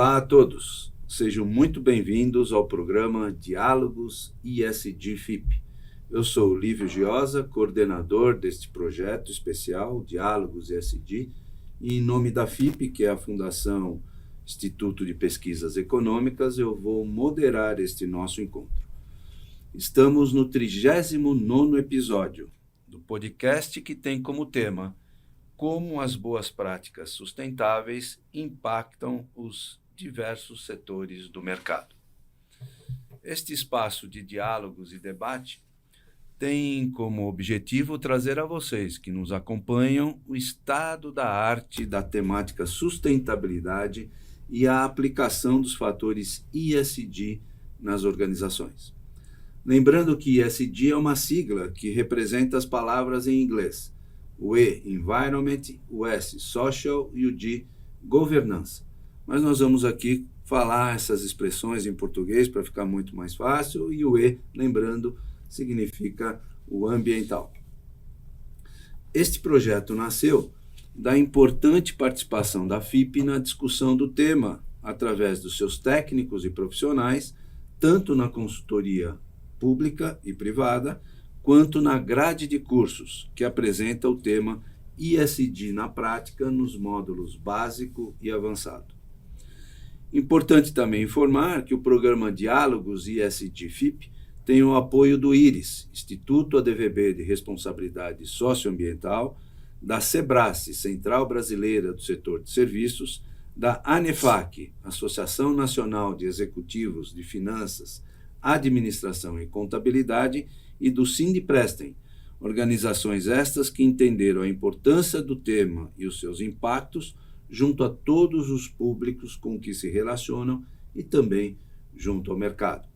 Olá a todos, sejam muito bem-vindos ao programa Diálogos ESG FIP. Eu sou Lívio Giosa, coordenador deste projeto especial Diálogos ESG, e em nome da FIP, que é a Fundação Instituto de Pesquisas Econômicas, eu vou moderar este nosso encontro. Estamos no 39º episódio do podcast que tem como tema como as boas práticas sustentáveis impactam os diversos setores do mercado. Este espaço de diálogos e debate tem como objetivo trazer a vocês que nos acompanham o estado da arte da temática sustentabilidade e a aplicação dos fatores ESG nas organizações. Lembrando que ESG é uma sigla que representa as palavras em inglês: o E, Environment, o S, Social e o G, Governança. Mas nós vamos aqui falar essas expressões em português para ficar muito mais fácil, e o E, lembrando, significa o ambiental. Este projeto nasceu da importante participação da FIP na discussão do tema, através dos seus técnicos e profissionais, tanto na consultoria pública e privada, quanto na grade de cursos, que apresenta o tema ESG na prática nos módulos básico e avançado. Importante também informar que o programa Diálogos ESG FIP tem o apoio do IRIS, Instituto ADVB de Responsabilidade Socioambiental, da SEBRASE, Central Brasileira do Setor de Serviços, da ANEFAC, Associação Nacional de Executivos de Finanças, Administração e Contabilidade, e do Sindiprestem, organizações estas que entenderam a importância do tema e os seus impactos junto a todos os públicos com que se relacionam e também junto ao mercado.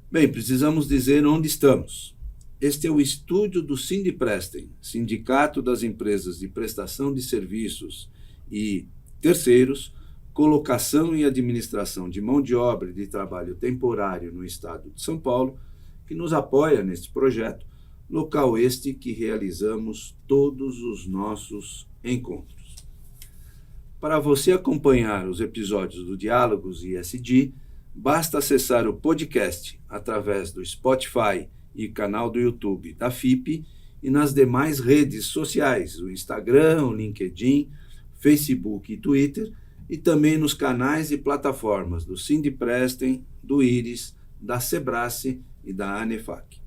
Bem, precisamos dizer onde estamos. Este é o estúdio do Sindiprestem, Sindicato das Empresas de Prestação de Serviços e Terceiros, Colocação e Administração de Mão de Obra e de Trabalho Temporário no Estado de São Paulo, que nos apoia neste projeto, local este que realizamos todos os nossos encontros. Para você acompanhar os episódios do Diálogos ESG, basta acessar o podcast através do Spotify e canal do YouTube da FIP e nas demais redes sociais, o Instagram, o LinkedIn, Facebook e Twitter, e também nos canais e plataformas do Sindiprestem, do IRIS, da SEBRASE e da ANEFAC.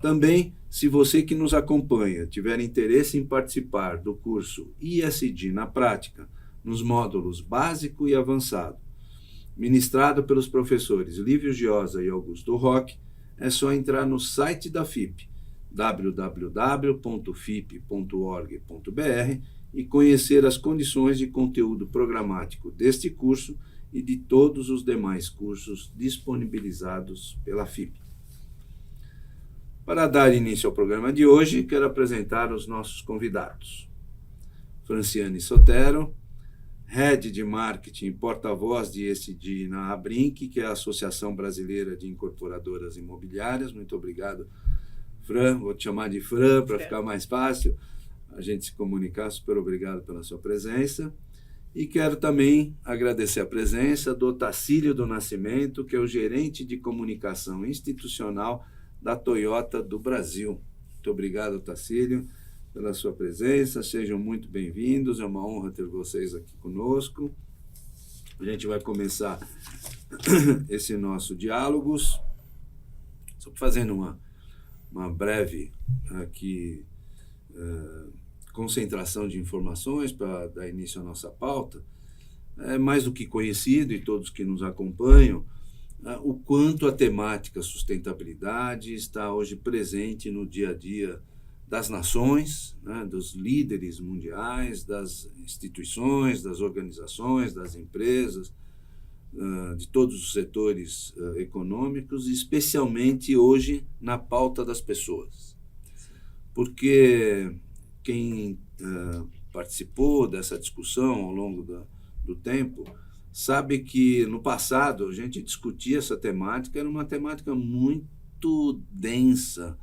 Também, se você que nos acompanha tiver interesse em participar do curso ESG na prática, nos módulos básico e avançado, ministrado pelos professores Lívio Giosa e Augusto Roque, é só entrar no site da FIP, www.fip.org.br, e conhecer as condições de conteúdo programático deste curso e de todos os demais cursos disponibilizados pela FIP. Para dar início ao programa de hoje, quero apresentar os nossos convidados. Franciane Sotero, Head de Marketing e porta-voz de ESG na ABRINC, que é a Associação Brasileira de Incorporadoras Imobiliárias. Muito obrigado, Fran. Vou te chamar de Fran para ficar mais fácil a gente se comunicar. Super obrigado pela sua presença. E quero também agradecer a presença do Tacílio do Nascimento, que é o gerente de comunicação institucional da Toyota do Brasil. Muito obrigado, Tacílio, pela sua presença. Sejam muito bem-vindos. É uma honra ter vocês aqui conosco. A gente vai começar esse nosso diálogos. Só fazendo uma breve aqui concentração de informações para dar início à nossa pauta. É mais do que conhecido, e todos que nos acompanham, o quanto a temática sustentabilidade está hoje presente no dia a dia das nações, dos líderes mundiais, das instituições, das organizações, das empresas, de todos os setores econômicos, especialmente hoje na pauta das pessoas. Porque quem participou dessa discussão ao longo do tempo sabe que no passado a gente discutia essa temática, era uma temática muito densa.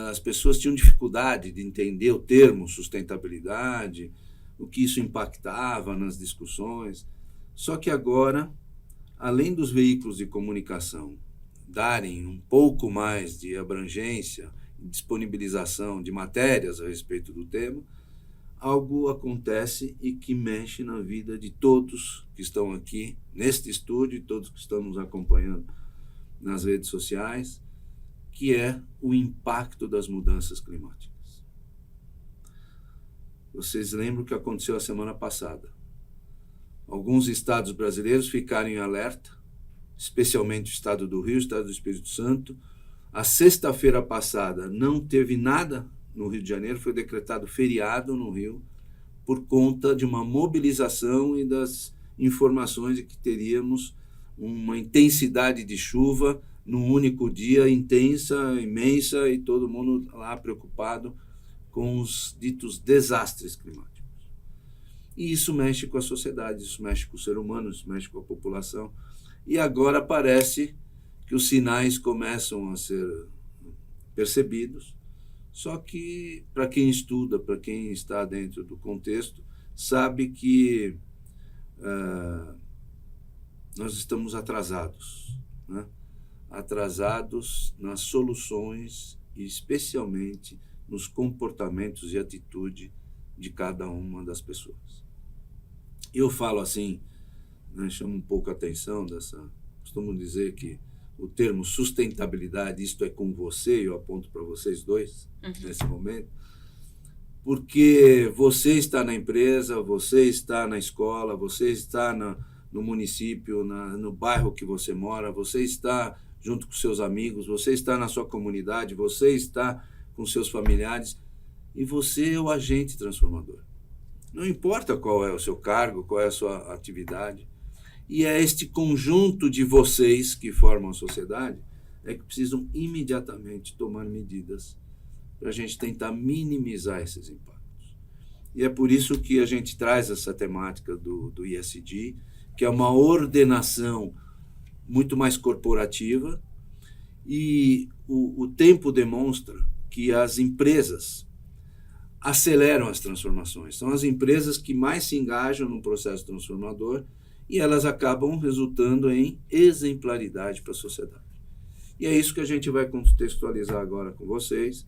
As pessoas tinham dificuldade de entender o termo sustentabilidade, o que isso impactava nas discussões. Só que agora, além dos veículos de comunicação darem um pouco mais de abrangência, disponibilização de matérias a respeito do tema, algo acontece e que mexe na vida de todos que estão aqui neste estúdio e todos que estão nos acompanhando nas redes sociais, que é o impacto das mudanças climáticas. Vocês lembram o que aconteceu a semana passada? Alguns estados brasileiros ficaram em alerta, especialmente o estado do Rio, o estado do Espírito Santo. A sexta-feira passada não teve nada no Rio de Janeiro, foi decretado feriado no Rio por conta de uma mobilização e das informações de que teríamos uma intensidade de chuva num único dia, intensa, imensa, e todo mundo lá preocupado com os ditos desastres climáticos. E isso mexe com a sociedade, isso mexe com o ser humano, isso mexe com a população. E agora parece que os sinais começam a ser percebidos, só que para quem estuda, para quem está dentro do contexto, sabe que nós estamos atrasados, né? Atrasados nas soluções e especialmente nos comportamentos e atitude de cada uma das pessoas. Eu falo assim, né, chamo um pouco a atenção costumo dizer que o termo sustentabilidade, isto é com você, eu aponto para vocês dois nesse momento, porque você está na empresa, você está na escola, você está no município, no bairro que você mora, você está junto com seus amigos, você está na sua comunidade, você está com seus familiares, e você é o agente transformador. Não importa qual é o seu cargo, qual é a sua atividade, e é este conjunto de vocês que formam a sociedade é que precisam imediatamente tomar medidas para a gente tentar minimizar esses impactos. E é por isso que a gente traz essa temática do ESG, que é uma ordenação muito mais corporativa, e o tempo demonstra que as empresas aceleram as transformações. São as empresas que mais se engajam no processo transformador e elas acabam resultando em exemplaridade para a sociedade. E é isso que a gente vai contextualizar agora com vocês.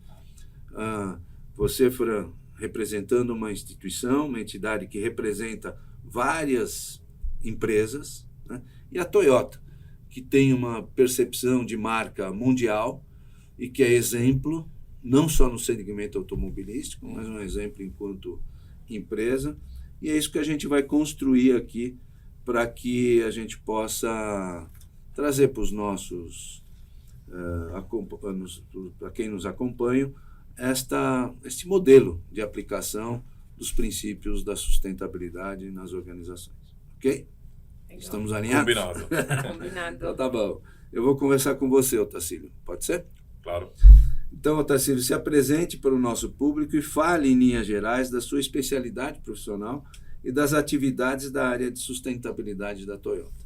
Você, Fran, representando uma instituição, uma entidade que representa várias empresas, né? E a Toyota, que tem uma percepção de marca mundial e que é exemplo, não só no segmento automobilístico, mas um exemplo enquanto empresa. E é isso que a gente vai construir aqui para que a gente possa trazer para os nossos, para quem nos acompanha, este modelo de aplicação dos princípios da sustentabilidade nas organizações. Ok? Legal. Estamos alinhados? Combinado. Então tá bom. Eu vou conversar com você, Otacílio. Pode ser? Claro. Então, Otacílio, se apresente para o nosso público e fale em linhas gerais da sua especialidade profissional e das atividades da área de sustentabilidade da Toyota.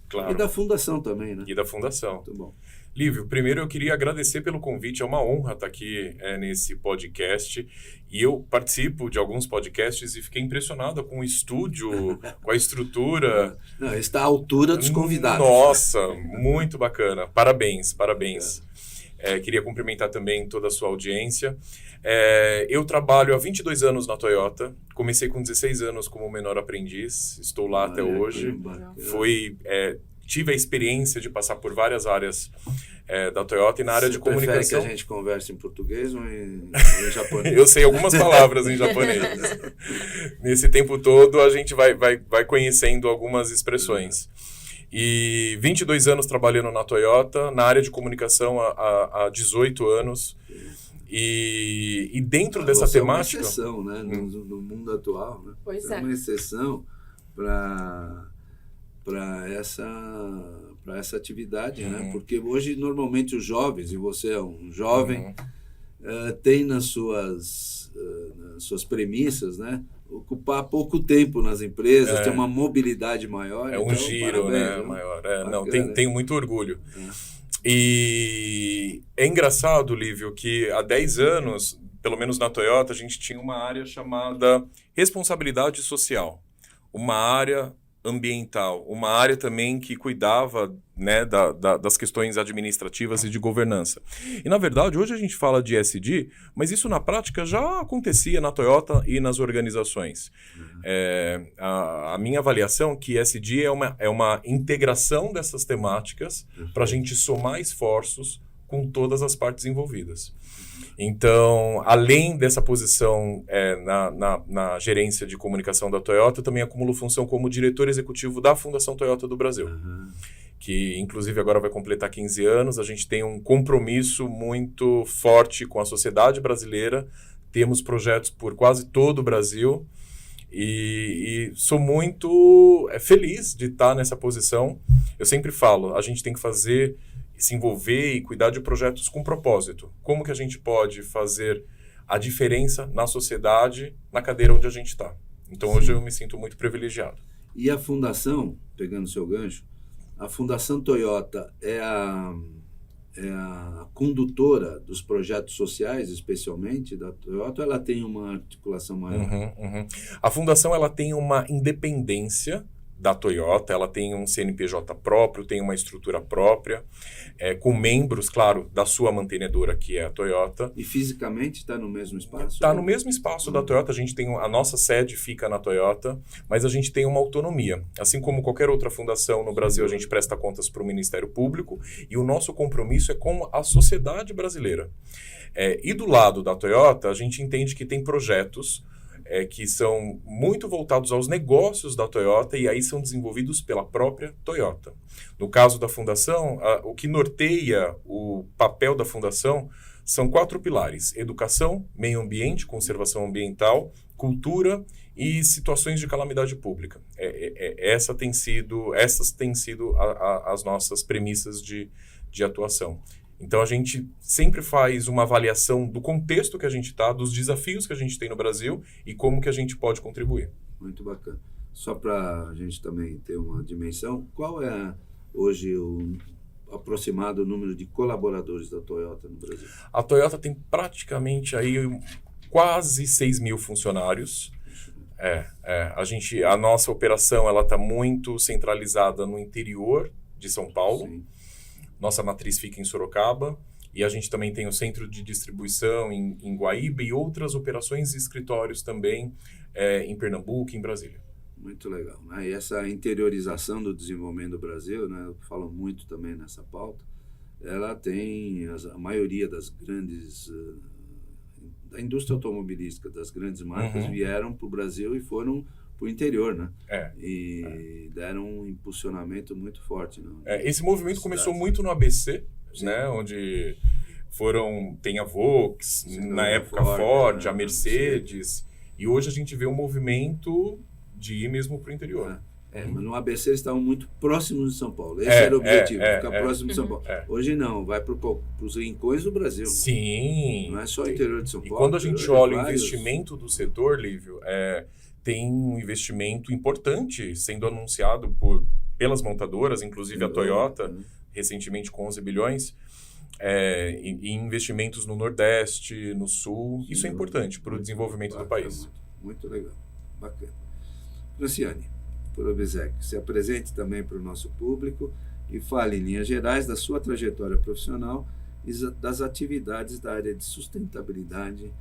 Claro. E da fundação também, né? E da fundação. Muito bom. Lívio, primeiro eu queria agradecer pelo convite, é uma honra estar aqui nesse podcast, e eu participo de alguns podcasts e fiquei impressionado com o estúdio, com a estrutura. Não, está à altura dos convidados. Nossa, muito bacana, parabéns. Queria cumprimentar também toda a sua audiência. Eu trabalho há 22 anos na Toyota, comecei com 16 anos como menor aprendiz, estou lá até hoje. Tive a experiência de passar por várias áreas da Toyota e na área de comunicação. Você prefere que a gente converse em português ou em japonês? Eu sei algumas palavras em japonês. Nesse tempo todo a gente vai conhecendo algumas expressões. E 22 anos trabalhando na Toyota, na área de comunicação há 18 anos. E dentro dessa temática... É uma exceção, né? No mundo atual. Né? Pois é uma exceção para essa atividade, né? Porque hoje, normalmente, os jovens, e você é um jovem, tem nas suas premissas, né? Ocupar pouco tempo nas empresas, ter uma mobilidade maior. É um giro, parabéns, né? Maior. Tenho muito orgulho. E é engraçado, Lívio, que há 10 anos, pelo menos na Toyota, a gente tinha uma área chamada responsabilidade social. Uma área ambiental, uma área também que cuidava, né, das questões administrativas e de governança. E, na verdade, hoje a gente fala de ESG, mas isso na prática já acontecia na Toyota e nas organizações. A minha avaliação é que ESG é uma integração dessas temáticas para a gente somar esforços com todas as partes envolvidas. Então, além dessa posição na gerência de comunicação da Toyota, eu também acumulo função como diretor executivo da Fundação Toyota do Brasil, que inclusive agora vai completar 15 anos. A gente tem um compromisso muito forte com a sociedade brasileira, temos projetos por quase todo o Brasil e sou muito feliz de estar nessa posição. Eu sempre falo, a gente tem que se envolver e cuidar de projetos com propósito. Como que a gente pode fazer a diferença na sociedade, na cadeira onde a gente está? Então, hoje eu me sinto muito privilegiado. E a fundação, pegando seu gancho, a Fundação Toyota é a condutora dos projetos sociais, especialmente da Toyota, ou ela tem uma articulação maior? A fundação ela tem uma independência da Toyota, ela tem um CNPJ próprio, tem uma estrutura própria, com membros, claro, da sua mantenedora, que é a Toyota. E fisicamente está no mesmo espaço? Está no mesmo espaço da Toyota. A nossa sede fica na Toyota, mas a gente tem uma autonomia. Assim como qualquer outra fundação no Brasil, a gente presta contas para o Ministério Público e o nosso compromisso é com a sociedade brasileira. E do lado da Toyota, a gente entende que tem projetos que são muito voltados aos negócios da Toyota e aí são desenvolvidos pela própria Toyota. No caso da fundação, o que norteia o papel da fundação são 4 pilares: educação, meio ambiente, conservação ambiental, cultura e situações de calamidade pública. Essas têm sido as nossas premissas de atuação. Então, a gente sempre faz uma avaliação do contexto que a gente está, dos desafios que a gente tem no Brasil e como que a gente pode contribuir. Muito bacana. Só para a gente também ter uma dimensão, qual é hoje o aproximado número de colaboradores da Toyota no Brasil? A Toyota tem praticamente aí quase 6 mil funcionários. A nossa operação está muito centralizada no interior de São Paulo. Sim. Nossa matriz fica em Sorocaba e a gente também tem o centro de distribuição em Guaíba e outras operações e escritórios também em Pernambuco e em Brasília. Muito legal, né? E essa interiorização do desenvolvimento do Brasil, né, eu falo muito também nessa pauta, ela tem a maioria das grandes, da indústria automobilística, das grandes marcas vieram para o Brasil e foram para o interior, né? Deram um impulsionamento muito forte. Esse movimento começou muito no ABC, né? Onde tem a Volks, na época Ford, a Mercedes, e hoje a gente vê um movimento de ir mesmo para o interior. Mas no ABC eles estavam muito próximos de São Paulo. Esse era o objetivo, ficar próximo de São Paulo. Hoje não, vai para os rincões do Brasil. Sim. Não é só o interior de São Paulo. E quando a gente olha o investimento do setor, Lívio, tem um investimento importante sendo anunciado pelas montadoras, inclusive a Toyota, recentemente com 11 bilhões, em investimentos no Nordeste, no Sul. Isso é importante para o desenvolvimento do país. Muito legal, bacana. Franciane, por Obsec, se apresente também para o nosso público e fale em linhas gerais da sua trajetória profissional e das atividades da área de sustentabilidade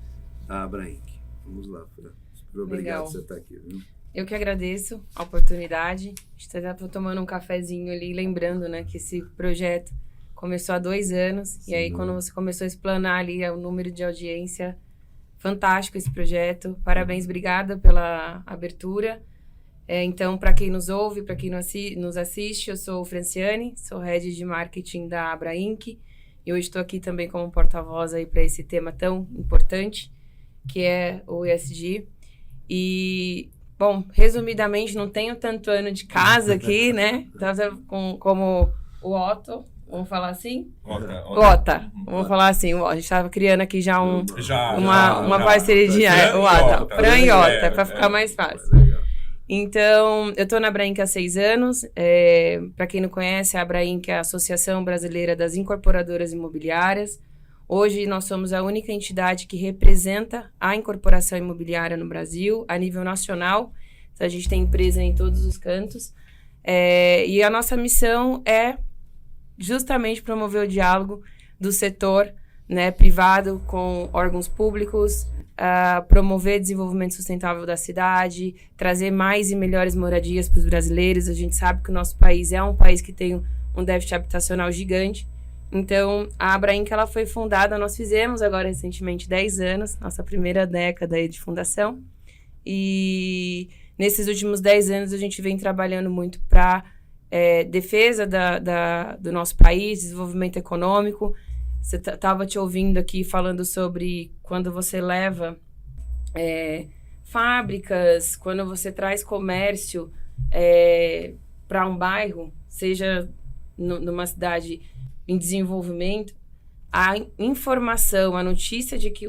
da Abrainc. Vamos lá, Fran. Obrigado por você estar aqui. Viu? Eu que agradeço a oportunidade. Estou tomando um cafezinho ali, lembrando, né, que esse projeto começou há 2 anos. Sim. E aí, quando você começou a explanar ali o número de audiência, fantástico esse projeto. Parabéns, obrigada pela abertura. Então, para quem nos ouve, para quem nos assiste, eu sou Franciane, sou Head de Marketing da Abrainc. E hoje estou aqui também como porta-voz aí para esse tema tão importante, que é o ESG. E, bom, resumidamente, não tenho tanto ano de casa aqui, né? Então, como o Otto, vamos falar assim? Ota. Vamos falar assim. A gente estava criando aqui já uma parceria de o Ota. Fran e Ota, para ficar mais fácil. Então, eu estou na Abrainc há 6 anos. Para quem não conhece, a Abrainc é a Associação Brasileira das Incorporadoras Imobiliárias. Hoje, nós somos a única entidade que representa a incorporação imobiliária no Brasil, a nível nacional, Então, a gente tem empresa em todos os cantos. E a nossa missão é justamente promover o diálogo do setor, né, privado com órgãos públicos, promover desenvolvimento sustentável da cidade, trazer mais e melhores moradias para os brasileiros. A gente sabe que o nosso país é um país que tem um déficit habitacional gigante. Então, a Abrainc, ela foi fundada, nós fizemos agora recentemente 10 anos, nossa primeira década aí de fundação. E nesses últimos 10 anos a gente vem trabalhando muito para defesa do nosso país, desenvolvimento econômico. Você estava te ouvindo aqui falando sobre quando você leva fábricas, quando você traz comércio para um bairro, seja numa cidade em desenvolvimento, a informação, a notícia de que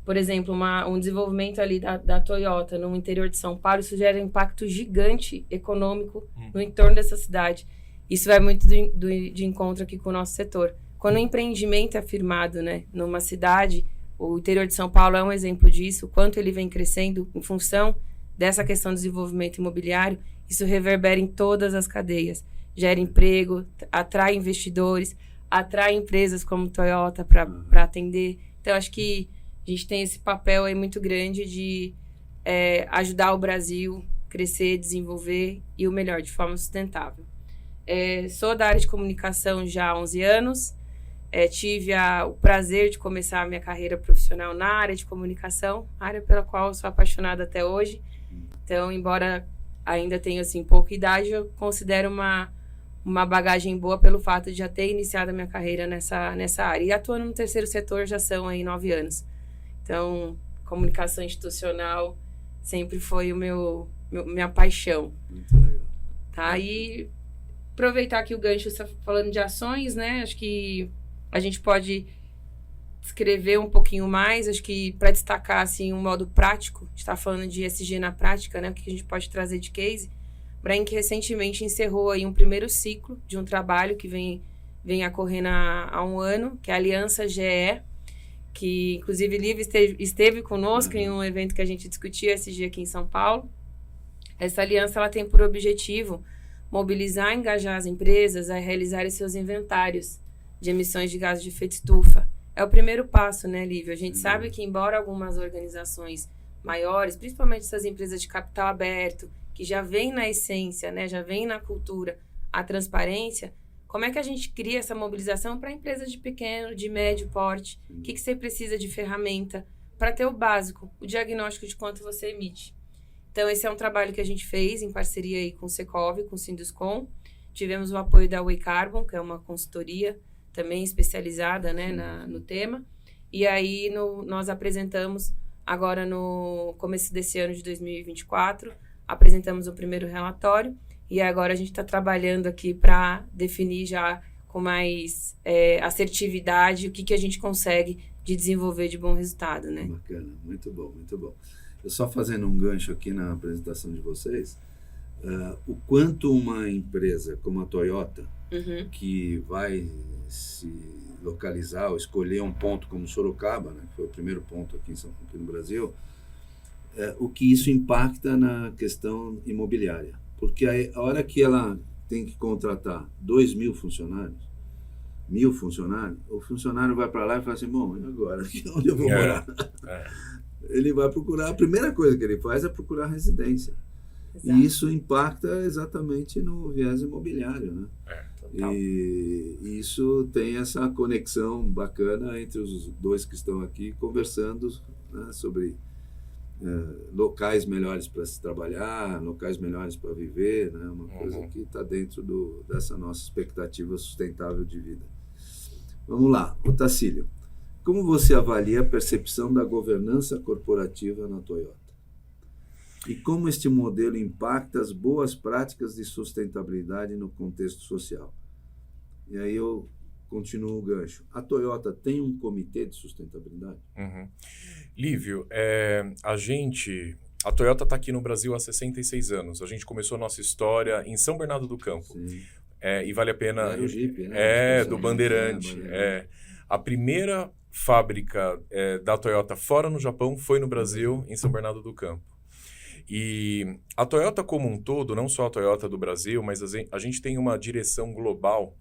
por exemplo, um desenvolvimento ali da Toyota no interior de São Paulo, isso gera um impacto gigante econômico no entorno dessa cidade. Isso vai muito de encontro aqui com o nosso setor. Quando o empreendimento é firmado, né, numa cidade, o interior de São Paulo é um exemplo disso, o quanto ele vem crescendo em função dessa questão do desenvolvimento imobiliário, isso reverbera em todas as cadeias. Gera emprego, atrai investidores, atrai empresas como Toyota para atender. Então, acho que a gente tem esse papel aí muito grande de ajudar o Brasil a crescer, desenvolver e o melhor, de forma sustentável. Sou da área de comunicação já há 11 anos. Tive o prazer de começar a minha carreira profissional na área de comunicação, área pela qual eu sou apaixonada até hoje. Então, embora ainda tenha assim, pouca idade, eu considero uma bagagem boa pelo fato de já ter iniciado a minha carreira nessa área. E atuando no terceiro setor já são aí 9 anos. Então, comunicação institucional sempre foi minha paixão. Muito legal. Tá? E aproveitar aqui o gancho, você tá falando de ações, né? Acho que a gente pode escrever um pouquinho mais, acho que para destacar assim, um modo prático, a gente está falando de ESG na prática, né? O que a gente pode trazer de case. A Abrainc recentemente encerrou aí um primeiro ciclo de um trabalho que vem ocorrendo há um ano, que é a Aliança GE, que inclusive Lívia esteve conosco em um evento que a gente discutiu ESG aqui em São Paulo. Essa aliança ela tem por objetivo mobilizar e engajar as empresas a realizarem seus inventários de emissões de gases de efeito estufa. É o primeiro passo, né, Lívia? A gente sabe que, embora algumas organizações maiores, principalmente essas empresas de capital aberto, que já vem na essência, né, já vem na cultura a transparência, como é que a gente cria essa mobilização para empresas de pequeno, de médio porte? O que você precisa de ferramenta para ter o básico, o diagnóstico de quanto você emite? Então, esse é um trabalho que a gente fez em parceria aí com o Secov, com o Sinduscom. Tivemos o apoio da Way Carbon, que é uma consultoria também especializada, né, no tema. E aí, nós apresentamos, agora no começo desse ano de 2024, apresentamos o primeiro relatório. E agora a gente está trabalhando aqui para definir já com mais assertividade o que a gente consegue de desenvolver de bom resultado, né? Bacana, muito bom, muito bom. Eu só fazendo um gancho aqui na apresentação de vocês, o quanto uma empresa como a Toyota, que vai se localizar ou escolher um ponto como Sorocaba, né, que foi o primeiro ponto aqui no Brasil, o que isso impacta na questão imobiliária. Porque a hora que ela tem que contratar 2.000 funcionários, 1.000 funcionários, o funcionário vai para lá e fala assim, bom, e agora? Onde eu vou morar? Ele vai procurar, a primeira coisa que ele faz é procurar residência. Exato. E isso impacta exatamente no viés imobiliário, né? E isso tem essa conexão bacana entre os dois que estão aqui conversando, né, sobre locais melhores para se trabalhar, locais melhores para viver, né? Uma coisa que está dentro dessa nossa expectativa sustentável de vida. Vamos lá, Otacílio. Como você avalia a percepção da governança corporativa na Toyota? E como este modelo impacta as boas práticas de sustentabilidade no contexto social? E aí eu continuo o gancho. A Toyota tem um comitê de sustentabilidade? Lívio, a Toyota está aqui no Brasil há 66 anos. A gente começou a nossa história em São Bernardo do Campo. E vale a pena... Era o Jeep, né? Do Bandeirante. A primeira fábrica da Toyota fora no Japão foi no Brasil, em São Bernardo do Campo. E a Toyota como um todo, não só a Toyota do Brasil, mas a gente tem uma direção global,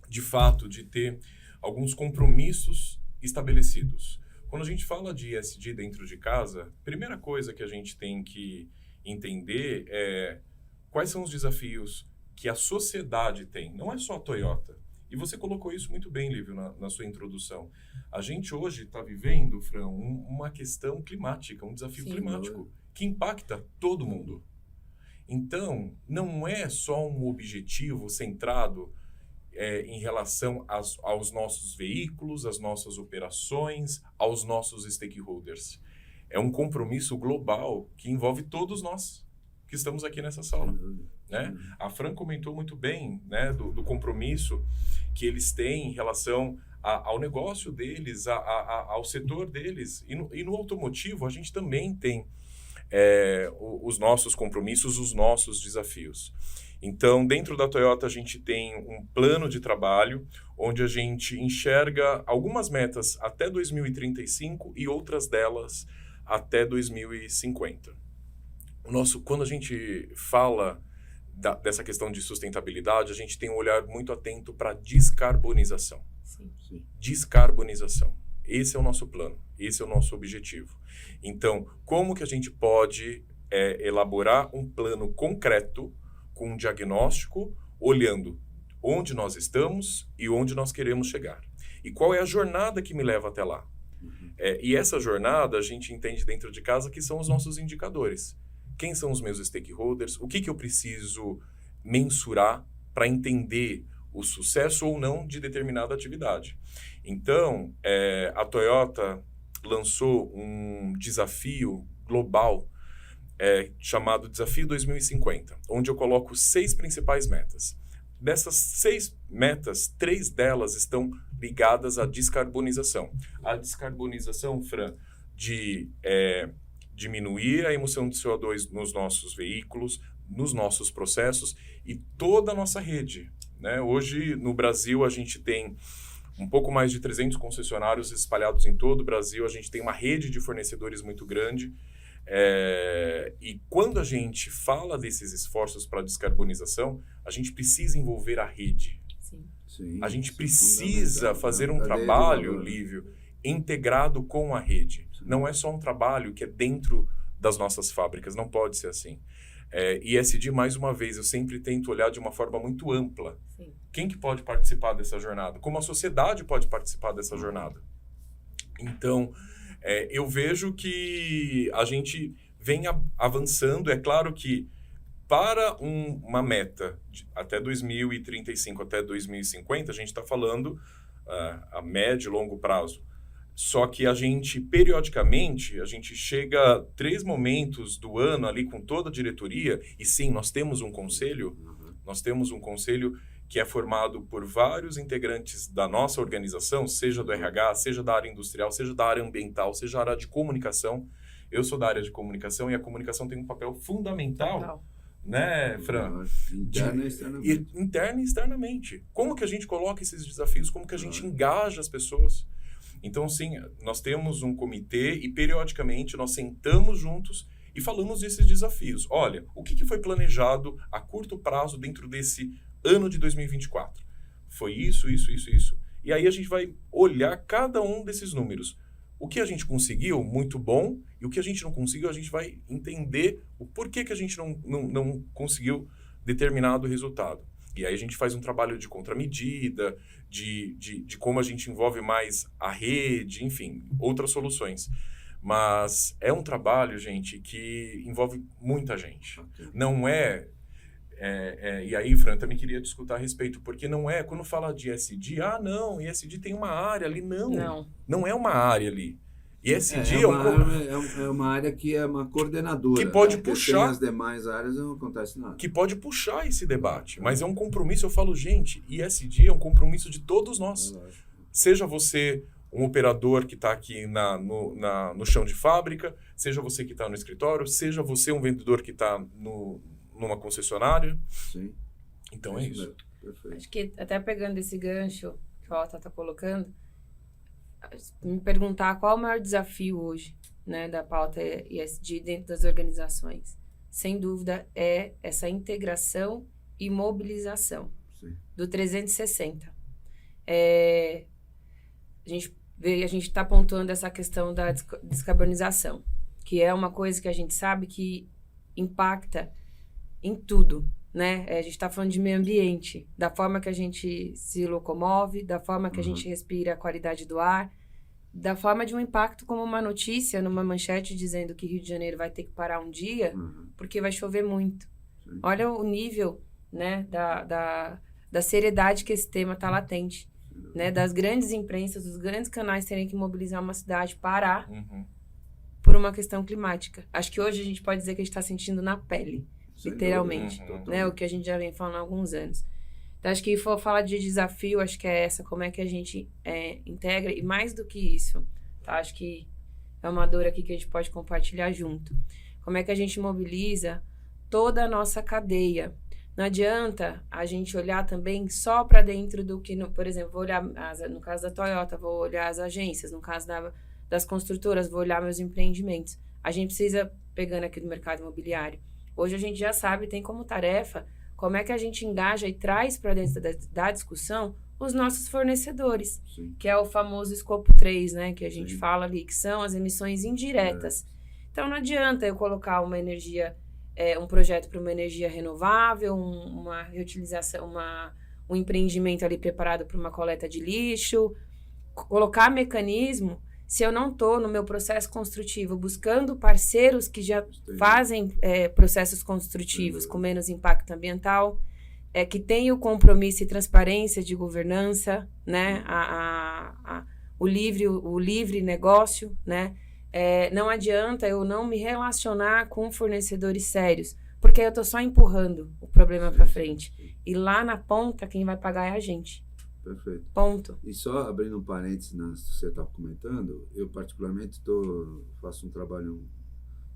de fato, de ter alguns compromissos estabelecidos. Quando a gente fala de ESG dentro de casa, a primeira coisa que a gente tem que entender é quais são os desafios que a sociedade tem. Não é só a Toyota. E você colocou isso muito bem, Lívio, na sua introdução. A gente hoje está vivendo, Fran, uma questão climática, um desafio climático que impacta todo mundo. Então, não é só um objetivo centrado em relação aos nossos veículos, às nossas operações, aos nossos stakeholders. É um compromisso global que envolve todos nós que estamos aqui nessa sala. Né? A Fran comentou muito bem, né, do compromisso que eles têm em relação ao negócio deles, ao setor deles. E no automotivo, a gente também tem os nossos compromissos, os nossos desafios. Então, dentro da Toyota, a gente tem um plano de trabalho onde a gente enxerga algumas metas até 2035 e outras delas até 2050. Quando a gente fala dessa questão de sustentabilidade, a gente tem um olhar muito atento para descarbonização. Sim. Descarbonização. Esse é o nosso plano, esse é o nosso objetivo. Então, como que a gente pode elaborar um plano concreto com um diagnóstico, olhando onde nós estamos e onde nós queremos chegar? E qual é a jornada que me leva até lá? E essa jornada a gente entende dentro de casa que são os nossos indicadores. Quem são os meus stakeholders? O que eu preciso mensurar para entender o sucesso ou não de determinada atividade? Então, a Toyota lançou um desafio global chamado Desafio 2050, onde eu coloco 6 principais metas. Dessas 6 metas, 3 delas estão ligadas à descarbonização. A descarbonização, Fran, de diminuir a emissão de CO2 nos nossos veículos, nos nossos processos e toda a nossa rede. Né? Hoje, no Brasil, a gente tem um pouco mais de 300 concessionários espalhados em todo o Brasil. A gente tem uma rede de fornecedores muito grande. E quando a gente fala desses esforços para a descarbonização, a gente precisa envolver a rede. Sim. A gente precisa fazer um trabalho, Lívio, integrado com a rede. Não é só um trabalho que é dentro das nossas fábricas, não pode ser assim. ESG, mais uma vez, eu sempre tento olhar de uma forma muito ampla. Sim. Quem que pode participar dessa jornada? Como a sociedade pode participar dessa jornada? Então, eu vejo que a gente vem avançando. É claro que para uma meta até 2035, até 2050, a gente está falando a médio e longo prazo. Só que a gente, periodicamente, a gente chega a 3 momentos do ano ali com toda a diretoria, e sim, nós temos um conselho, que é formado por vários integrantes da nossa organização, seja do RH, seja da área industrial, seja da área ambiental, seja da área de comunicação. Eu sou da área de comunicação e a comunicação tem um papel fundamental, né, Fran? Interna e externamente. Como que a gente coloca esses desafios? Como que a gente engaja as pessoas? Então, sim, nós temos um comitê e, periodicamente, nós sentamos juntos e falamos desses desafios. Olha, o que foi planejado a curto prazo dentro desse ano de 2024? Foi isso. E aí a gente vai olhar cada um desses números. O que a gente conseguiu, muito bom, e o que a gente não conseguiu, a gente vai entender o porquê que a gente não conseguiu determinado resultado. E aí a gente faz um trabalho de contramedida, de como a gente envolve mais a rede, enfim, outras soluções. Mas é um trabalho, gente, que envolve muita gente. Não e aí, Fran, também queria discutir a respeito, porque não é, quando fala de ESG, não, ESG tem uma área ali. Não é uma área ali. ESG é uma área que é uma coordenadora. Que pode puxar. As demais áreas não acontece nada. Que pode puxar esse debate. Mas é um compromisso, eu falo, gente, ESG é um compromisso de todos nós. Seja você um operador que está aqui no chão de fábrica, seja você que está no escritório, seja você um vendedor que está numa concessionária. Sim. Então é isso. Perfeito. Acho que até pegando esse gancho que o Otto está colocando, me perguntar qual é o maior desafio hoje né, da pauta ESG dentro das organizações, sem dúvida, é essa integração e mobilização do 360. A gente está pontuando essa questão da descarbonização, que é uma coisa que a gente sabe que impacta em tudo, né? A gente está falando de meio ambiente, da forma que a gente se locomove, da forma que a gente respira a qualidade do ar, da forma de um impacto como uma notícia numa manchete dizendo que Rio de Janeiro vai ter que parar um dia porque vai chover muito. Olha o nível, né, da seriedade que esse tema está latente, né? Das grandes imprensas, dos grandes canais terem que mobilizar uma cidade, parar por uma questão climática. Acho que hoje a gente pode dizer que a gente está sentindo na pele, literalmente, né? O que a gente já vem falando há alguns anos. Então, acho que for falar de desafio, acho que é essa, como é que a gente integra, e mais do que isso, tá? Acho que é uma dor aqui que a gente pode compartilhar junto. Como é que a gente mobiliza toda a nossa cadeia? Não adianta a gente olhar também só para dentro do que, por exemplo, vou olhar, no caso da Toyota, vou olhar as agências, no caso das construtoras, vou olhar meus empreendimentos. A gente precisa, pegando aqui do mercado imobiliário, hoje a gente já sabe, tem como tarefa, como é que a gente engaja e traz para dentro da discussão os nossos fornecedores, que é o famoso escopo 3, né, que a gente fala ali, que são as emissões indiretas. Então, não adianta eu colocar uma energia, um projeto para uma energia renovável, uma reutilização, um empreendimento ali preparado para uma coleta de lixo, colocar mecanismo, se eu não estou no meu processo construtivo buscando parceiros que já fazem processos construtivos com menos impacto ambiental, que tem o compromisso e transparência de governança, né? O livre negócio, né? Não adianta eu não me relacionar com fornecedores sérios, porque eu estou só empurrando o problema para frente. E lá na ponta, quem vai pagar é a gente. Perfeito. Ponto. E só abrindo um parênteses que você estava comentando, eu particularmente faço um trabalho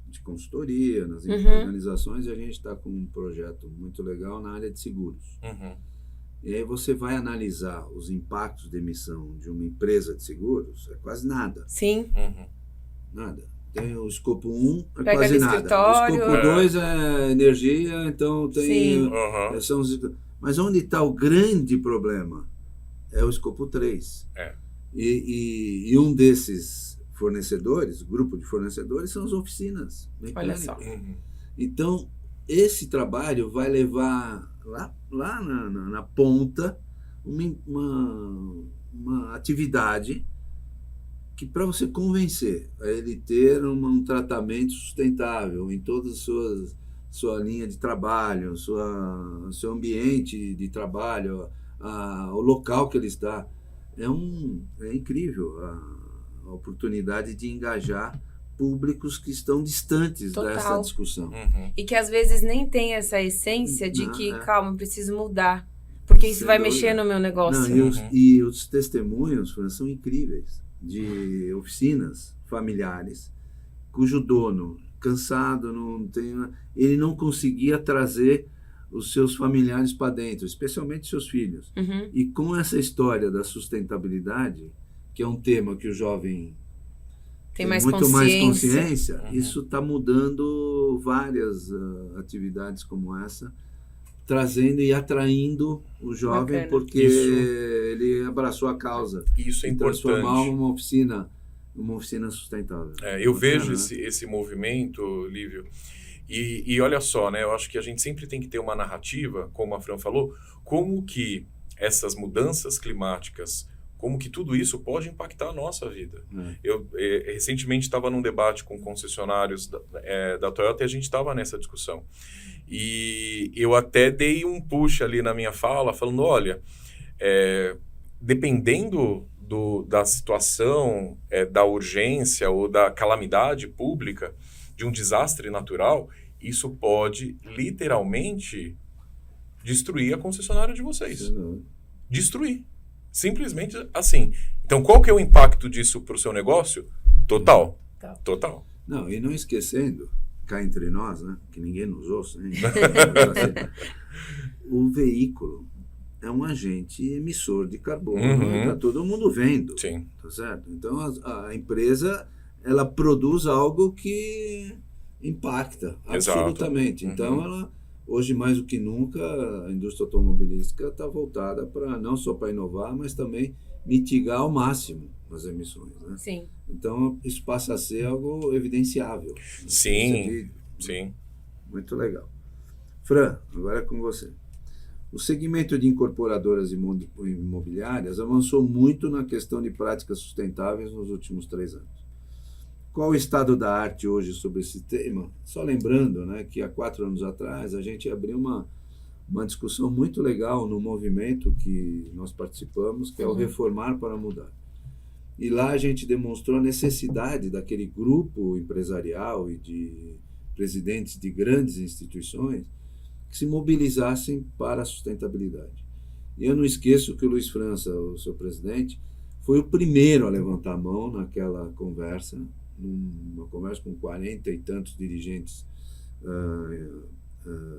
de consultoria nas organizações e a gente está com um projeto muito legal na área de seguros. E aí você vai analisar os impactos de emissão de uma empresa de seguros, é quase nada. Sim. Nada. Tem o escopo 1, é pega quase nada. Escritório. O escopo 2 é energia, então tem... São mas onde está o grande problema? É o escopo 3. E um desses fornecedores, grupo de fornecedores, são as oficinas mecânicas. Olha só. Então, esse trabalho vai levar lá na ponta uma atividade que, para você convencer a ele ter um tratamento sustentável em toda a sua linha de trabalho, seu ambiente de trabalho, o local que ele está, é incrível a oportunidade de engajar públicos que estão distantes dessa discussão. E que às vezes nem tem essa essência de que, calma, eu preciso mudar, porque isso vai mexer no meu negócio. E os testemunhos são incríveis, de oficinas familiares, cujo dono, cansado, ele não conseguia trazer os seus familiares para dentro, especialmente seus filhos. E com essa história da sustentabilidade, que é um tema que o jovem tem mais muito mais consciência, isso está mudando várias atividades como essa, trazendo e atraindo o jovem. Bacana. Porque ele abraçou a causa. Isso é importante. Transformar uma oficina sustentável. Eu vejo esse movimento, Lívio, e olha só, né? Eu acho que a gente sempre tem que ter uma narrativa, como a Fran falou, como que essas mudanças climáticas, como que tudo isso pode impactar a nossa vida. Eu recentemente estava num debate com concessionários da Toyota e a gente estava nessa discussão. E eu até dei um push ali na minha fala, falando, olha, dependendo da situação, da urgência ou da calamidade pública, de um desastre natural, isso pode literalmente destruir a concessionária de vocês. Destruir. Simplesmente assim. Então, qual que é o impacto disso para o seu negócio? Total. Não, e não esquecendo, cá entre nós, né, que ninguém nos ouça, hein? O veículo é um agente emissor de carbono, está todo mundo vendo. Sim. Tá certo? Então, a empresa ela produz algo que impacta absolutamente. Então, ela, hoje mais do que nunca, a indústria automobilística está voltada para não só para inovar, mas também mitigar ao máximo as emissões, né? Sim. Então, isso passa a ser algo evidenciável. Sim, sim. Muito legal. Fran, agora é com você. O segmento de incorporadoras imobiliárias avançou muito na questão de práticas sustentáveis nos últimos 3 anos. Qual o estado da arte hoje sobre esse tema? Só lembrando, né, que há 4 anos atrás a gente abriu uma discussão muito legal no movimento que nós participamos, que é o Reformar para Mudar. E lá a gente demonstrou a necessidade daquele grupo empresarial e de presidentes de grandes instituições que se mobilizassem para a sustentabilidade. E eu não esqueço que o Luiz França, o seu presidente, foi o primeiro a levantar a mão naquela conversa, numa conversa com 40 e tantos dirigentes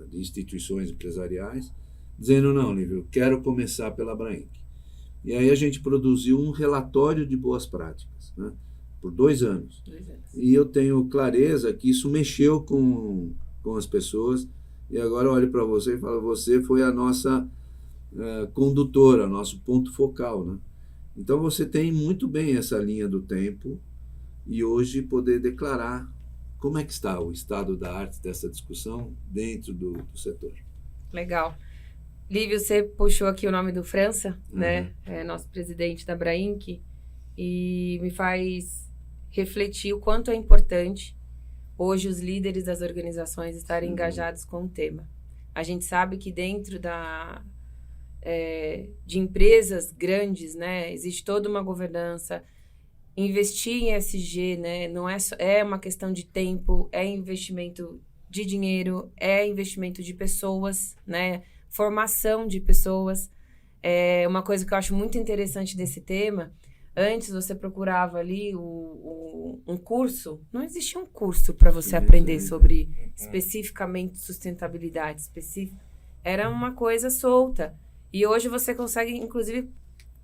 de instituições empresariais, dizendo, não, Lívio, eu quero começar pela Abrainc. E aí a gente produziu um relatório de boas práticas, né, por 2 anos. 2 anos. E eu tenho clareza que isso mexeu com as pessoas. E agora eu olho para você e falo, você foi a nossa condutora, nosso ponto focal, né? Então você tem muito bem essa linha do tempo e hoje poder declarar como é que está o estado da arte dessa discussão dentro do setor. Legal. Lívio, você puxou aqui o nome do França, né? É nosso presidente da Abrainc, e me faz refletir o quanto é importante hoje os líderes das organizações estarem engajados com o tema. A gente sabe que dentro de empresas grandes, né, existe toda uma governança. Investir em ESG, né, não é uma questão de tempo, é investimento de dinheiro, é investimento de pessoas, né, formação de pessoas. É uma coisa que eu acho muito interessante desse tema. Antes você procurava ali um curso, não existia um curso para você aprender sobre especificamente sustentabilidade, era uma coisa solta. E hoje você consegue, inclusive,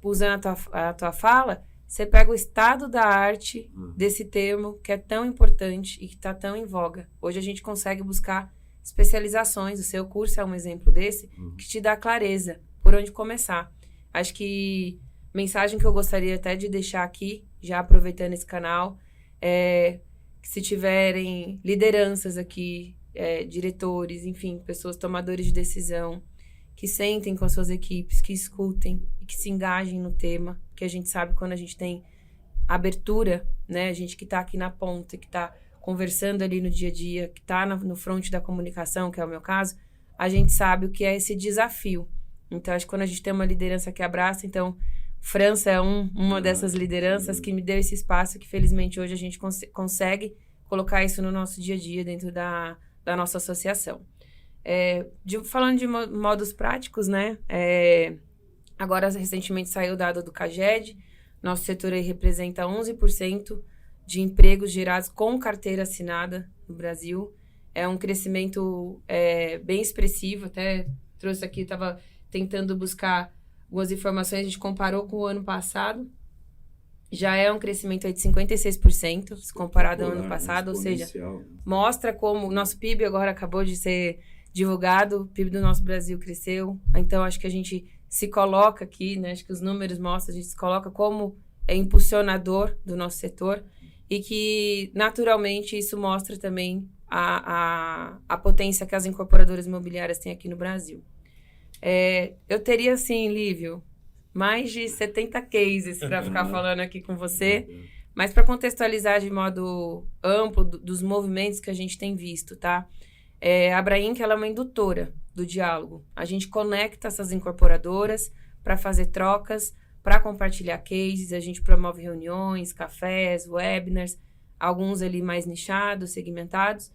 usando a tua fala, você pega o estado da arte desse termo que é tão importante e que está tão em voga. Hoje a gente consegue buscar especializações, o seu curso é um exemplo desse, que te dá clareza por onde começar. Acho que mensagem que eu gostaria até de deixar aqui, já aproveitando esse canal, é que se tiverem lideranças aqui, diretores, enfim, pessoas tomadores de decisão, que sentem com as suas equipes, que escutem e que se engajem no tema, que a gente sabe quando a gente tem abertura, né, a gente que está aqui na ponta, que está conversando ali no dia a dia, que está no front da comunicação, que é o meu caso, a gente sabe o que é esse desafio. Então, acho que quando a gente tem uma liderança que abraça, então, França é uma dessas lideranças que me deu esse espaço, que felizmente hoje a gente consegue colocar isso no nosso dia a dia dentro da nossa associação. Falando de modos práticos, né? Agora, recentemente saiu o dado do CAGED, nosso setor aí representa 11% de empregos gerados com carteira assinada no Brasil. É um crescimento bem expressivo, até trouxe aqui, estava tentando buscar algumas informações, a gente comparou com o ano passado, já é um crescimento aí de 56%, se comparado ao ano passado, ou seja, mostra como o nosso PIB agora acabou de ser divulgado, o PIB do nosso Brasil cresceu, então acho que a gente se coloca aqui, né, acho que os números mostram, a gente se coloca como impulsionador do nosso setor e que, naturalmente, isso mostra também a potência que as incorporadoras imobiliárias têm aqui no Brasil. Eu teria, assim, Lívio, mais de 70 cases para ficar falando aqui com você, mas para contextualizar de modo amplo dos movimentos que a gente tem visto, tá? A Abrainc, ela é uma indutora do diálogo. A gente conecta essas incorporadoras para fazer trocas, para compartilhar cases, a gente promove reuniões, cafés, webinars, alguns ali mais nichados, segmentados,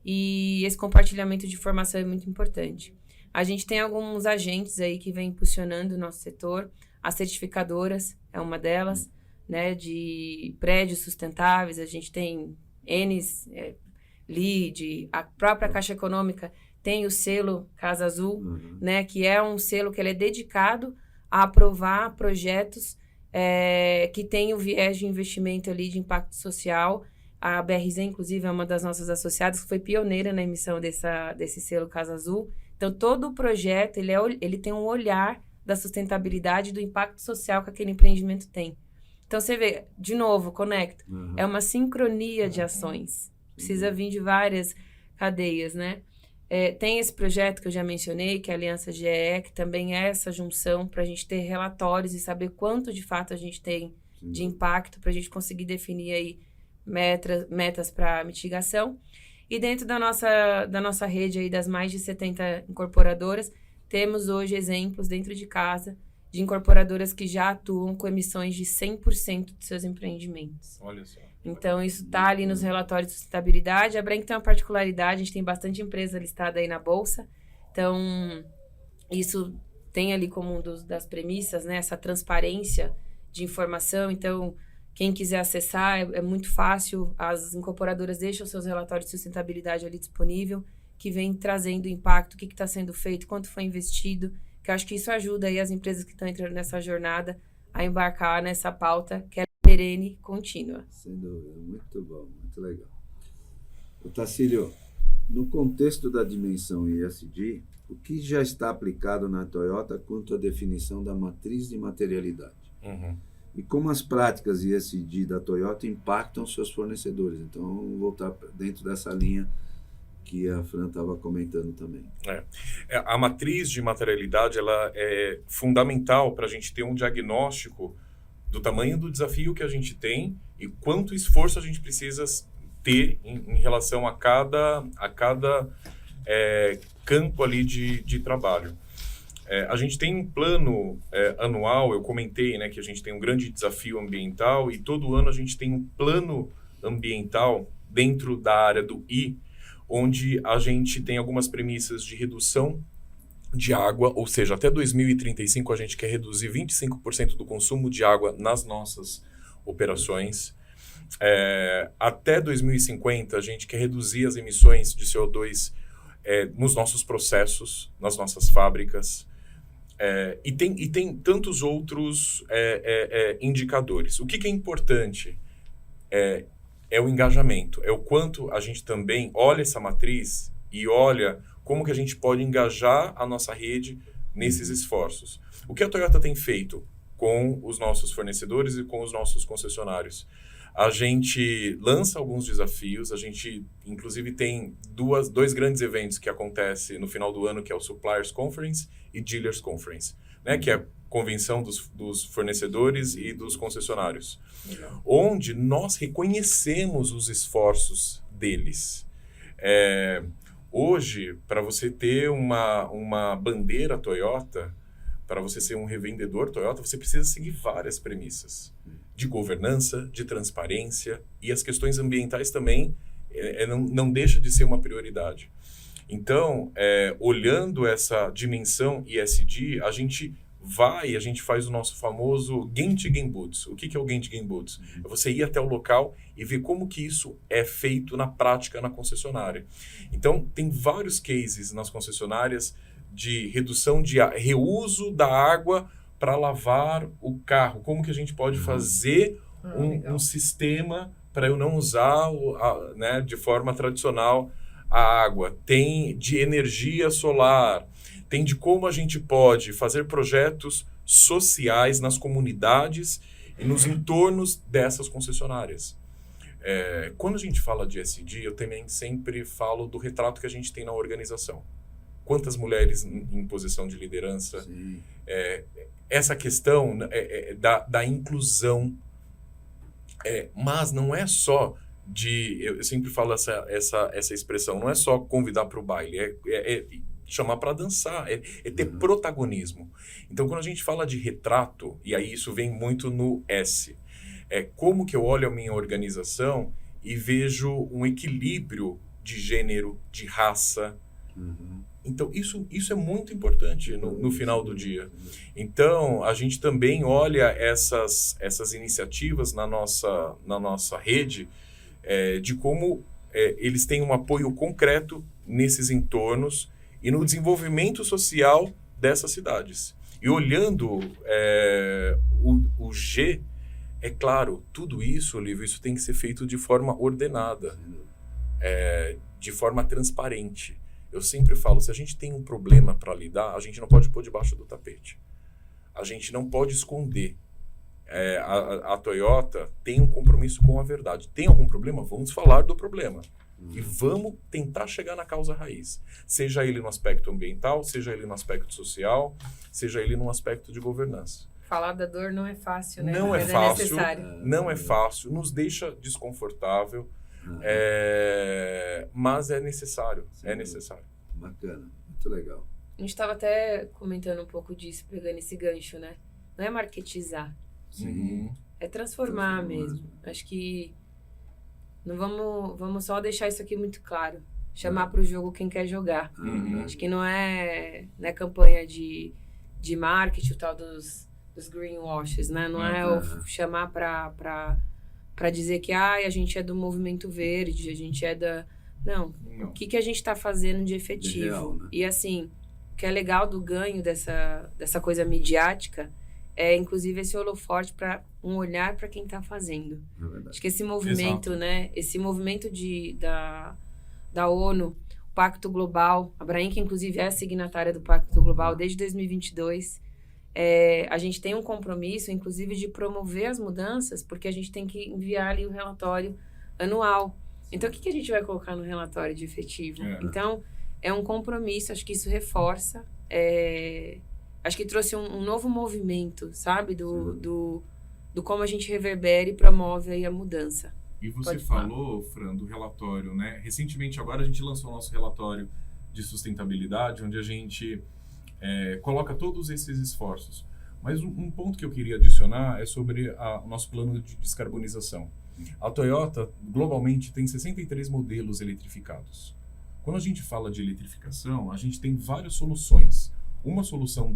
e esse compartilhamento de informação é muito importante. A gente tem alguns agentes aí que vêm impulsionando o nosso setor, as certificadoras é uma delas, né, de prédios sustentáveis, a gente tem Enes, LEED, a própria Caixa Econômica tem o selo Casa Azul, né, que é um selo que ele é dedicado a aprovar projetos que tem o viés de investimento ali de impacto social. A BRZ, inclusive, é uma das nossas associadas, que foi pioneira na emissão desse selo Casa Azul. Então, todo o projeto, ele tem um olhar da sustentabilidade e do impacto social que aquele empreendimento tem. Então, você vê, de novo, conecta. É uma sincronia de ações. Precisa vir de várias cadeias, né? Tem esse projeto que eu já mencionei, que é a Aliança GE, que também é essa junção para a gente ter relatórios e saber quanto, de fato, a gente tem de impacto, para a gente conseguir definir aí metas para mitigação. E dentro da nossa rede aí das mais de 70 incorporadoras, temos hoje exemplos dentro de casa de incorporadoras que já atuam com emissões de 100% de seus empreendimentos. Olha só. Então, isso está ali nos relatórios de sustentabilidade. A Brenk tem uma particularidade, a gente tem bastante empresa listada aí na Bolsa. Então, isso tem ali como das premissas, né, essa transparência de informação. Então, quem quiser acessar, é muito fácil. As incorporadoras deixam seus relatórios de sustentabilidade ali disponível, que vem trazendo impacto, o que está sendo feito, quanto foi investido. Que eu acho que isso ajuda aí as empresas que estão entrando nessa jornada a embarcar nessa pauta que é perene, contínua. Sem dúvida, muito bom, muito legal. Otacílio, no contexto da dimensão ESG, o que já está aplicado na Toyota quanto à definição da matriz de materialidade? E como as práticas ESG da Toyota impactam seus fornecedores? Então, vamos voltar dentro dessa linha que a Fran estava comentando também. A matriz de materialidade ela é fundamental para a gente ter um diagnóstico do tamanho do desafio que a gente tem e quanto esforço a gente precisa ter em relação a cada campo ali de trabalho. A gente tem um plano anual, eu comentei, né, que a gente tem um grande desafio ambiental e todo ano a gente tem um plano ambiental dentro da área do I, onde a gente tem algumas premissas de redução de água, ou seja, até 2035 a gente quer reduzir 25% do consumo de água nas nossas operações. Até 2050 a gente quer reduzir as emissões de CO2 nos nossos processos, nas nossas fábricas. E tem tantos outros indicadores. O que é importante é o engajamento, é o quanto a gente também olha essa matriz e olha como que a gente pode engajar a nossa rede nesses esforços. O que a Toyota tem feito com os nossos fornecedores e com os nossos concessionários? A gente lança alguns desafios, a gente inclusive tem dois grandes eventos que acontecem no final do ano, que é o Suppliers Conference e Dealers Conference, né, que é a convenção dos fornecedores e dos concessionários, onde nós reconhecemos os esforços deles. Hoje, para você ter uma bandeira Toyota, para você ser um revendedor Toyota, você precisa seguir várias premissas de governança, de transparência, e as questões ambientais também não deixa de ser uma prioridade. Então, olhando essa dimensão ESG, a gente faz o nosso famoso Gente Genbutsu. O que é o Gente Genbutsu? É você ir até o local e ver como que isso é feito na prática na concessionária. Então, tem vários cases nas concessionárias de redução de reuso da água para lavar o carro. Como que a gente pode fazer um sistema para eu não usar né, de forma tradicional a água? Tem de energia solar, tem de como a gente pode fazer projetos sociais nas comunidades e nos entornos dessas concessionárias. Quando a gente fala de ESG, eu também sempre falo do retrato que a gente tem na organização. Quantas mulheres em posição de liderança? Essa questão da inclusão. Mas não é só eu sempre falo essa expressão, não é só convidar para o baile, chamar para dançar, ter protagonismo. Então, quando a gente fala de retrato, e aí isso vem muito no S, como que eu olho a minha organização e vejo um equilíbrio de gênero, de raça. Então, isso é muito importante no final do dia. Então, a gente também olha essas iniciativas na nossa rede, de como eles têm um apoio concreto nesses entornos e no desenvolvimento social dessas cidades. E olhando o G, é claro, tudo isso, Olívio, isso tem que ser feito de forma ordenada, de forma transparente. Eu sempre falo, se a gente tem um problema para lidar, a gente não pode pôr debaixo do tapete. A gente não pode esconder. A Toyota tem um compromisso com a verdade. Tem algum problema? Vamos falar do problema. E vamos tentar chegar na causa raiz. Seja ele no aspecto ambiental, seja ele no aspecto social, seja ele no aspecto de governança. Falar da dor não é fácil, né? Não é Mas fácil, é necessário. não é fácil, nos deixa desconfortável, mas é necessário, é necessário. Bacana, muito legal. A gente estava até comentando um pouco disso, pegando esse gancho, né? Não é marketizar, Sim. é transformar mesmo. Acho que não vamos só deixar isso aqui muito claro. Chamar para o jogo quem quer jogar. Acho que não é campanha de marketing, o tal dos greenwashes, né? Não é o chamar para dizer que a gente é do movimento verde, a gente é da... Não. O que a gente está fazendo de efetivo? De real, né? E assim, o que é legal do ganho dessa coisa midiática é, inclusive, esse holofote para um olhar para quem está fazendo. É verdade. Acho que esse movimento, né? Esse movimento da ONU, o Pacto Global, a Brainc, inclusive, é signatária do Pacto Global desde 2022. A gente tem um compromisso, inclusive, de promover as mudanças, porque a gente tem que enviar ali o relatório anual. Então, o que a gente vai colocar no relatório de efetivo? Então, é um compromisso, acho que isso reforça. Acho que trouxe um novo movimento, sabe? Do como a gente reverbera e promove aí a mudança. E você falou, Fran, do relatório, né? Recentemente, agora, a gente lançou o nosso relatório de sustentabilidade, onde a gente coloca todos esses esforços. Mas um ponto que eu queria adicionar é sobre o nosso plano de descarbonização. A Toyota, globalmente, tem 63 modelos eletrificados. Quando a gente fala de eletrificação, a gente tem várias soluções. Uma solução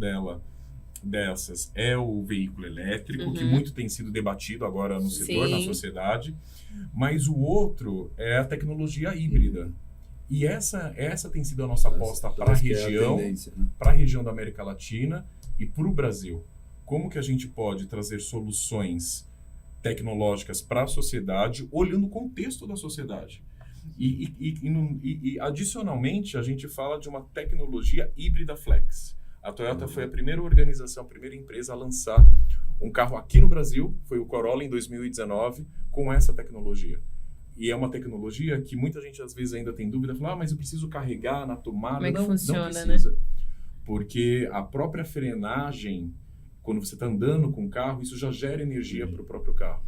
dessas é o veículo elétrico, que muito tem sido debatido agora no setor, na sociedade. Mas o outro é a tecnologia híbrida. E essa tem sido a nossa aposta para a região, para a região da América Latina e para o Brasil. Como que a gente pode trazer soluções tecnológicas para a sociedade, olhando o contexto da sociedade. E adicionalmente, a gente fala de uma tecnologia híbrida flex. A Toyota foi a primeira organização, a primeira empresa a lançar um carro aqui no Brasil, foi o Corolla em 2019, com essa tecnologia. E é uma tecnologia que muita gente às vezes ainda tem dúvida, fala, mas eu preciso carregar na tomada. Como é que funciona, não precisa. Né? Porque a própria frenagem, quando você está andando com o carro, isso já gera energia para o próprio carro.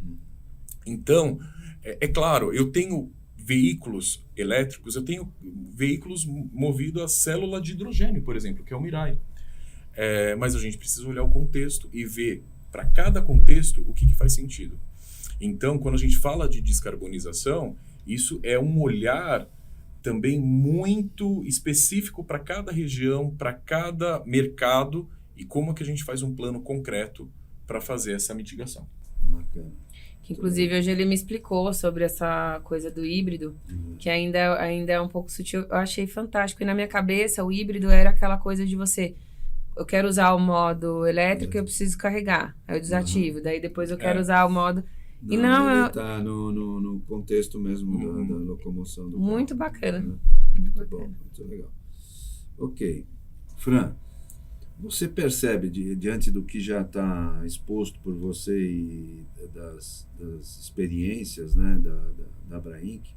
Então, é claro, eu tenho veículos elétricos, eu tenho veículos movidos a célula de hidrogênio, por exemplo, que é o Mirai. Mas a gente precisa olhar o contexto e ver, para cada contexto, o que faz sentido. Então, quando a gente fala de descarbonização, isso é um olhar também muito específico para cada região, para cada mercado, e como é que a gente faz um plano concreto para fazer essa mitigação. Bacana. Que, inclusive, hoje ele me explicou sobre essa coisa do híbrido, que ainda é um pouco sutil. Eu achei fantástico. E na minha cabeça, o híbrido era aquela coisa de você... Eu quero usar o modo elétrico e eu preciso carregar. Aí eu desativo. Daí depois eu quero usar o modo... Ele está no contexto mesmo da locomoção do muito carro. Bacana. Muito bom, muito legal. Ok. Fran, você percebe, diante do que já está exposto por você e das experiências, né, da Brainc,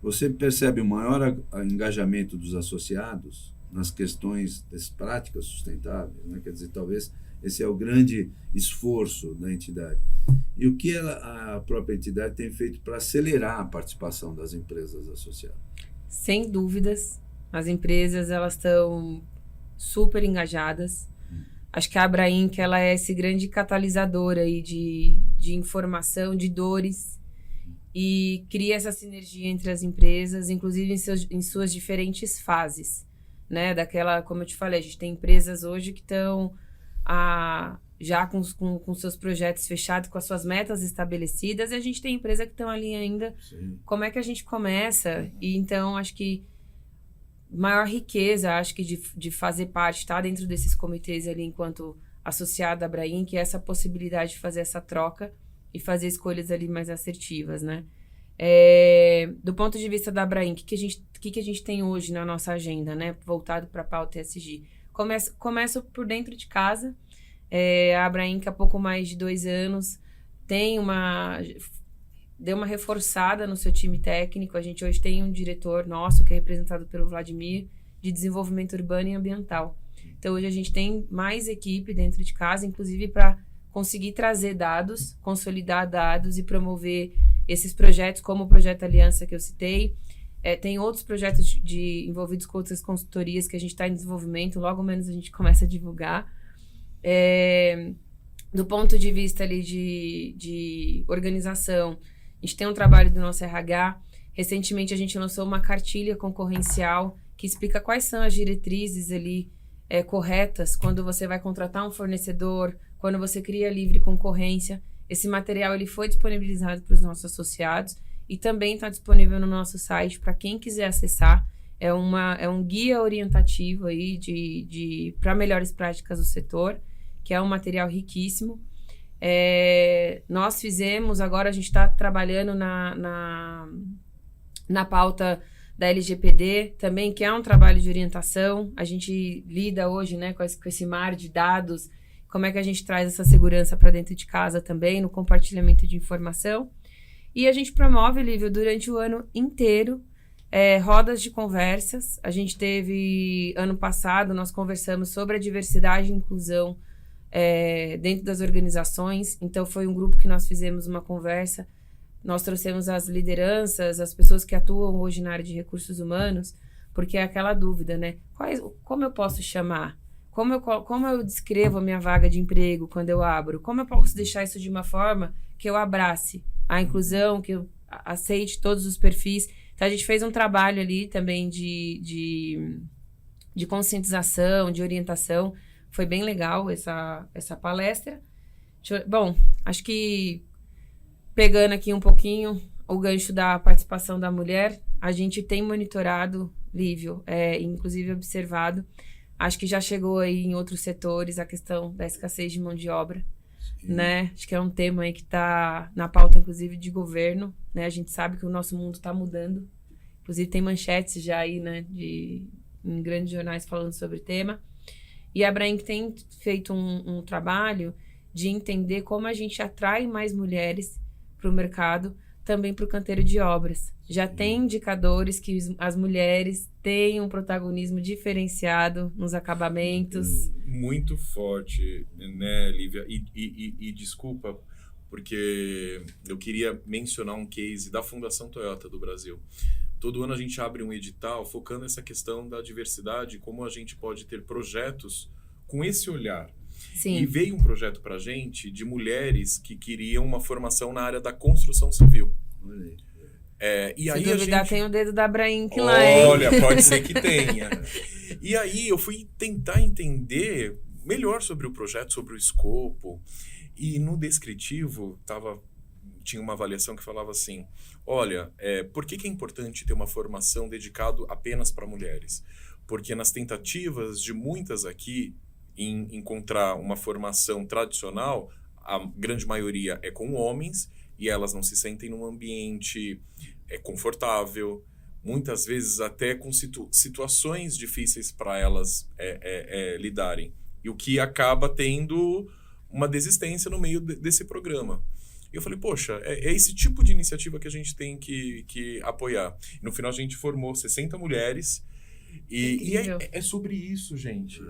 você percebe o maior engajamento dos associados nas questões das práticas sustentáveis, né? Quer dizer, talvez esse é o grande esforço da entidade. E o que a própria entidade tem feito para acelerar a participação das empresas associadas? Sem dúvidas, as empresas elas estão super engajadas. Acho que a Brainc ela é esse grande catalisador aí de informação, de dores, e cria essa sinergia entre as empresas, inclusive em suas diferentes fases, né? Daquela, como eu te falei, a gente tem empresas hoje que estão já com seus projetos fechados, com as suas metas estabelecidas, e a gente tem empresa que estão ali ainda. Sim. Como é que a gente começa? E então, acho que maior riqueza, acho que de fazer parte, estar dentro desses comitês ali enquanto associada à Abraim, que é essa possibilidade de fazer essa troca e fazer escolhas ali mais assertivas, né? Do ponto de vista da Abraim, o que a gente tem hoje na nossa agenda, né? Voltado para a pauta ESG. Começo por dentro de casa. A Abraim, que há pouco mais de 2 anos, deu uma reforçada no seu time técnico. A gente hoje tem um diretor nosso, que é representado pelo Vladimir, de desenvolvimento urbano e ambiental. Então, hoje a gente tem mais equipe dentro de casa, inclusive para conseguir trazer dados, consolidar dados e promover esses projetos, como o Projeto Aliança que eu citei. Tem outros projetos envolvidos com outras consultorias que a gente está em desenvolvimento, logo menos a gente começa a divulgar. Do ponto de vista ali de organização, a gente tem um trabalho do nosso RH. Recentemente a gente lançou uma cartilha concorrencial que explica quais são as diretrizes ali corretas quando você vai contratar um fornecedor, quando você cria livre concorrência. Esse material ele foi disponibilizado para os nossos associados e também está disponível no nosso site para quem quiser acessar. É um guia orientativo aí para melhores práticas do setor, que é um material riquíssimo. Nós fizemos, agora a gente está trabalhando na pauta da LGPD também, que é um trabalho de orientação. A gente lida hoje, né, com esse mar de dados, como é que a gente traz essa segurança para dentro de casa também, no compartilhamento de informação. E a gente promove, Lívio, durante o ano inteiro, rodas de conversas. A gente teve, ano passado, nós conversamos sobre a diversidade e inclusão dentro das organizações. Então, foi um grupo que nós fizemos uma conversa. Nós trouxemos as lideranças, as pessoas que atuam hoje na área de recursos humanos, porque é aquela dúvida, né? Como eu posso chamar? Como eu descrevo a minha vaga de emprego quando eu abro? Como eu posso deixar isso de uma forma que eu abrace a inclusão, que eu aceite todos os perfis? Então, a gente fez um trabalho ali também de conscientização, de orientação. Foi bem legal essa palestra. Bom, acho que pegando aqui um pouquinho o gancho da participação da mulher, a gente tem monitorado, Lívio, inclusive observado. Acho que já chegou aí em outros setores a questão da escassez de mão de obra, né? Acho que é um tema aí que está na pauta, inclusive, de governo, né? A gente sabe que o nosso mundo está mudando. Inclusive, tem manchetes já aí, né, em grandes jornais falando sobre o tema. E a Abraim tem feito um trabalho de entender como a gente atrai mais mulheres para o mercado, também para o canteiro de obras. Já tem indicadores que as mulheres têm um protagonismo diferenciado nos acabamentos. Muito forte, né, Lívia? E desculpa, porque eu queria mencionar um case da Fundação Toyota do Brasil. Todo ano a gente abre um edital focando nessa questão da diversidade, como a gente pode ter projetos com esse olhar. Sim. E veio um projeto para a gente de mulheres que queriam uma formação na área da construção civil. E Se aí duvidar, tem o dedo da Abraim que lá, hein? Olha, pode ser que tenha. E aí eu fui tentar entender melhor sobre o projeto, sobre o escopo. E no descritivo tinha uma avaliação que falava assim: olha, por que é importante ter uma formação dedicada apenas para mulheres? Porque nas tentativas de muitas aqui em encontrar uma formação tradicional, a grande maioria é com homens e elas não se sentem num ambiente confortável, muitas vezes até com situações difíceis para elas lidarem. E o que acaba tendo uma desistência no meio desse programa. E eu falei, poxa, é esse tipo de iniciativa que a gente tem que apoiar. E no final a gente formou 60 mulheres. E é sobre isso, gente.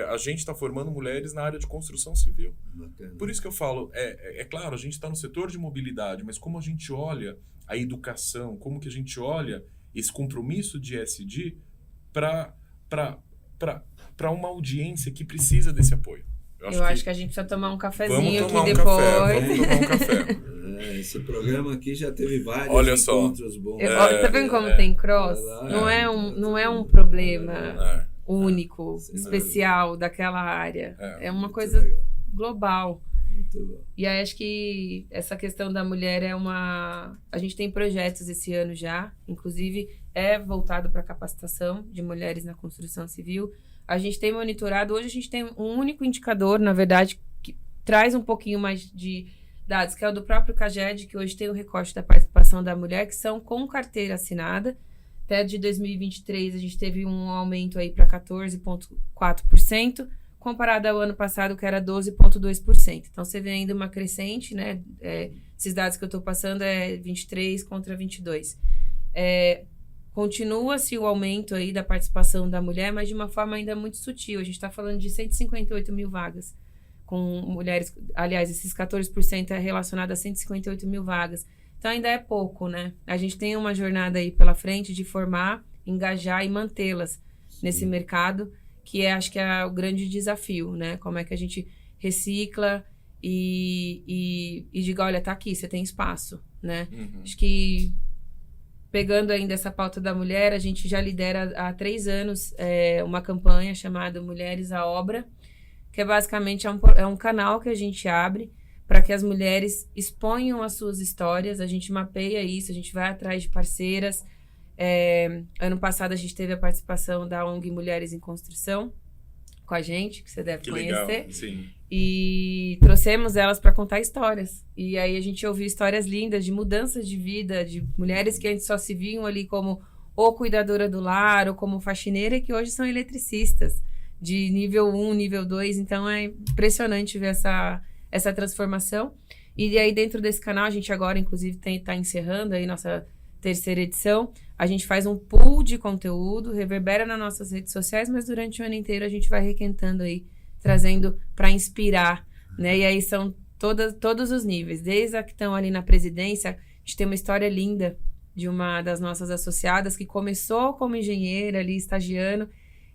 A gente está formando mulheres na área de construção civil. Bacana. Por isso que eu falo, claro, a gente está no setor de mobilidade, mas como a gente olha a educação, como que a gente olha esse compromisso de ESG para uma audiência que precisa desse apoio. Eu acho que a gente precisa tomar um cafezinho aqui depois. Vamos tomar um café. Esse programa aqui já teve vários Olha só. encontros bons. Tá vendo como tem cross? Não é um problema único, especial daquela área. É uma coisa global. Muito bom. E aí acho que essa questão da mulher a gente tem projetos esse ano já, inclusive voltado para a capacitação de mulheres na construção civil, a gente tem monitorado, hoje a gente tem um único indicador, na verdade, que traz um pouquinho mais de dados, que é o do próprio CAGED, que hoje tem o recorte da participação da mulher, que são com carteira assinada. Até de 2023, a gente teve um aumento aí para 14,4%, comparado ao ano passado, que era 12,2%. Então, você vê ainda uma crescente, né? Esses dados que eu estou passando é 23 contra 22. Continua-se o aumento aí da participação da mulher, mas de uma forma ainda muito sutil. A gente está falando de 158 mil vagas com mulheres. Aliás, esses 14% é relacionado a 158 mil vagas. Então, ainda é pouco, né? A gente tem uma jornada aí pela frente de formar, engajar e mantê-las nesse mercado, que acho que é o grande desafio, né? Como é que a gente recicla e diga, olha, tá aqui, você tem espaço, né? Acho que, pegando ainda essa pauta da mulher, a gente já lidera há 3 anos uma campanha chamada Mulheres à Obra, que é basicamente um canal que a gente abre para que as mulheres exponham as suas histórias. A gente mapeia isso, a gente vai atrás de parceiras. Ano passado a gente teve a participação da ONG Mulheres em Construção com a gente, que você deve conhecer. Legal, sim. E trouxemos elas para contar histórias. E aí a gente ouviu histórias lindas de mudanças de vida, de mulheres que antes só se viam ali como ou cuidadora do lar, ou como faxineira, e que hoje são eletricistas, de nível 1, nível 2. Então é impressionante ver essa transformação. E aí dentro desse canal, a gente agora, inclusive, está encerrando aí nossa 3ª edição. A gente faz um pool de conteúdo, reverbera nas nossas redes sociais, mas durante o ano inteiro a gente vai requentando aí, trazendo para inspirar, né? E aí são todos os níveis, desde a que estão ali na presidência. A gente tem uma história linda de uma das nossas associadas que começou como engenheira ali, estagiando,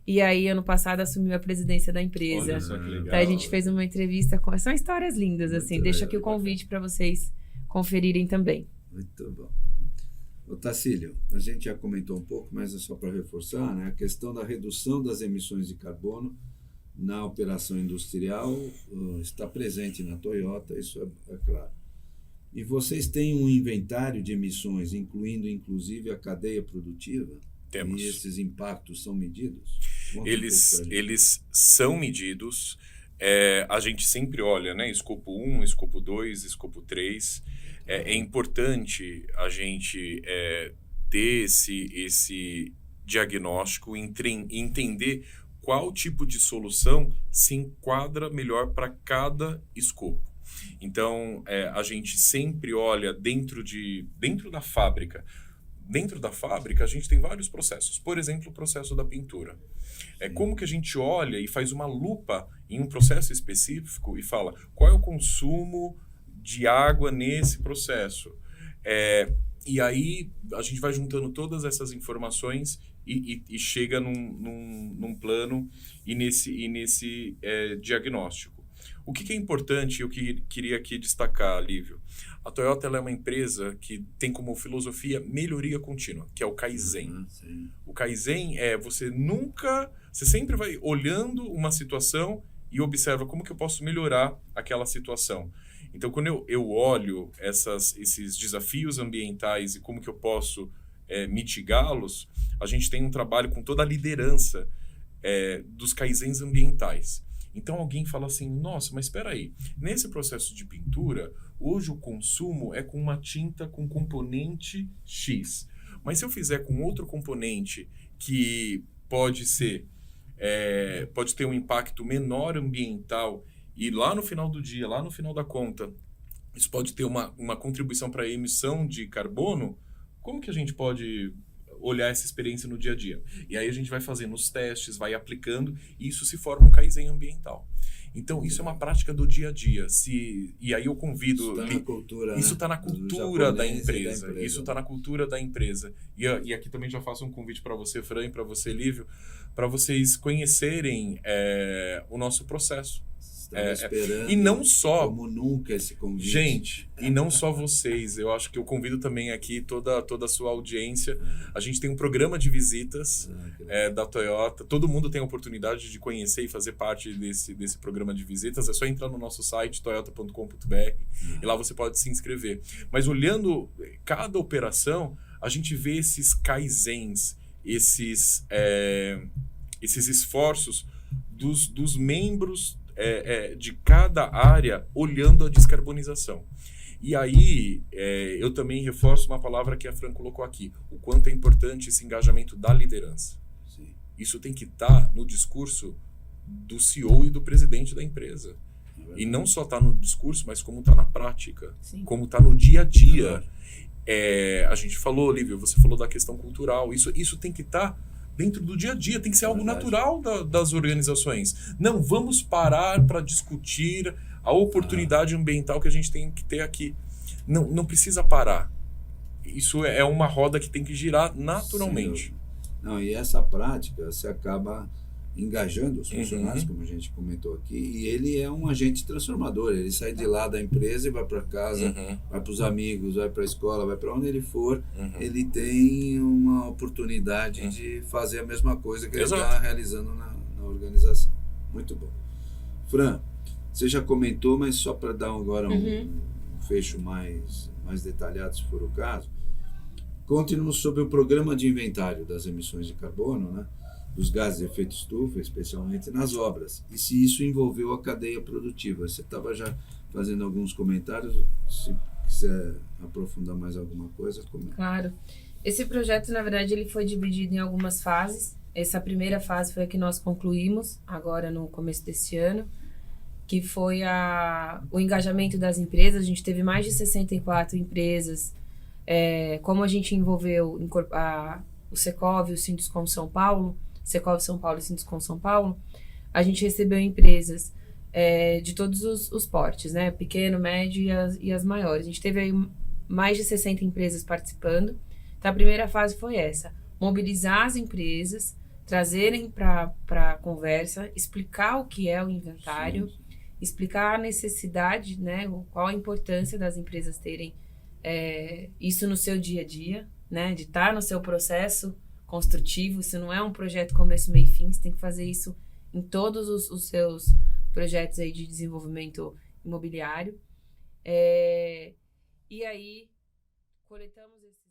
e aí ano passado assumiu a presidência da empresa. Olha só que legal. Então a gente fez uma entrevista com... São histórias lindas, assim. Muito Deixa legal, aqui o convite para vocês conferirem também. Muito bom. Ô, Tacílio, a gente já comentou um pouco, mas é só para reforçar, né? A questão da redução das emissões de carbono na operação industrial está presente na Toyota, isso é claro. E vocês têm um inventário de emissões, incluindo inclusive a cadeia produtiva? Temos. E esses impactos são medidos? Eles são medidos. A gente sempre olha, né? Escopo 1, escopo 2, escopo 3. É importante a gente ter esse diagnóstico, entender qual tipo de solução se enquadra melhor para cada escopo. Então, a gente sempre olha dentro da fábrica. Dentro da fábrica, a gente tem vários processos. Por exemplo, o processo da pintura. Como que a gente olha e faz uma lupa em um processo específico e fala qual é o consumo de água nesse processo. E aí a gente vai juntando todas essas informações e chega num plano e nesse diagnóstico. O que é importante, eu queria aqui destacar, Lívio, a Toyota ela é uma empresa que tem como filosofia melhoria contínua, que é o Kaizen. O Kaizen você sempre vai olhando uma situação e observa como que eu posso melhorar aquela situação. Então, quando eu olho esses desafios ambientais e como que eu posso mitigá-los, a gente tem um trabalho com toda a liderança dos Kaizens ambientais. Então, alguém fala assim, nossa, mas espera aí, nesse processo de pintura, hoje o consumo é com uma tinta com componente X. Mas se eu fizer com outro componente que pode ter um impacto menor ambiental e lá no final do dia, lá no final da conta, isso pode ter uma contribuição para a emissão de carbono, como que a gente pode olhar essa experiência no dia a dia? E aí a gente vai fazendo os testes, vai aplicando, e isso se forma um Kaizen ambiental. Então, isso é uma prática do dia a dia. E aí eu convido... Isso está na cultura da empresa. Isso está na cultura da empresa. E aqui também já faço um convite para você, Fran, e para você, Lívio, para vocês conhecerem o nosso processo. Esperando e não só como nunca esse convite. Gente, e não só vocês, eu acho que eu convido também aqui toda a sua audiência. A gente tem um programa de visitas da Toyota, todo mundo tem a oportunidade de conhecer e fazer parte desse programa de visitas. É só entrar no nosso site toyota.com.br e lá você pode se inscrever. Mas olhando cada operação, a gente vê esses kaizens, esses esses esforços dos membros de cada área olhando a descarbonização. E aí, eu também reforço uma palavra que a Fran colocou aqui, o quanto é importante esse engajamento da liderança. Sim. Isso tem que estar no discurso do CEO e do presidente da empresa. E não só está no discurso, mas como está na prática, Sim. como está no dia a dia. A gente falou, Olívia, você falou da questão cultural, isso tem que estar dentro do dia a dia, tem que ser algo natural das organizações. Não vamos parar para discutir a oportunidade ambiental que a gente tem que ter aqui. Não precisa parar. Isso é uma roda que tem que girar naturalmente. Não, e essa prática você acaba engajando os funcionários, como a gente comentou aqui, e ele é um agente transformador. Ele sai de lá da empresa e vai para casa, vai para os amigos, vai para a escola, vai para onde ele for. Ele tem uma oportunidade de fazer a mesma coisa que ele está realizando na organização. Muito bom. Fran, você já comentou, mas só para dar agora um fecho mais detalhado, se for o caso, conte-nos sobre o programa de inventário das emissões de carbono, né, dos gases de efeito estufa, especialmente nas obras, e se isso envolveu a cadeia produtiva. Você estava já fazendo alguns comentários, se quiser aprofundar mais alguma coisa, comenta. Claro. Esse projeto, na verdade, ele foi dividido em algumas fases. Essa primeira fase foi a que nós concluímos, agora no começo desse ano, que foi o engajamento das empresas. A gente teve mais de 64 empresas. Como a gente envolveu o Secov, o Sinduscom São Paulo, Secov São Paulo e Sinduscom São Paulo, a gente recebeu empresas de todos os portes, né? Pequeno, médio e as maiores. A gente teve aí mais de 60 empresas participando. Então, a primeira fase foi essa: mobilizar as empresas, trazerem para a conversa, explicar o que é o inventário, explicar a necessidade, né? Qual a importância das empresas terem isso no seu dia a dia, né? De estar no seu processo construtivo. Isso não é um projeto começo, meio e fim. Você tem que fazer isso em todos os seus projetos aí de desenvolvimento imobiliário. E aí, coletamos esses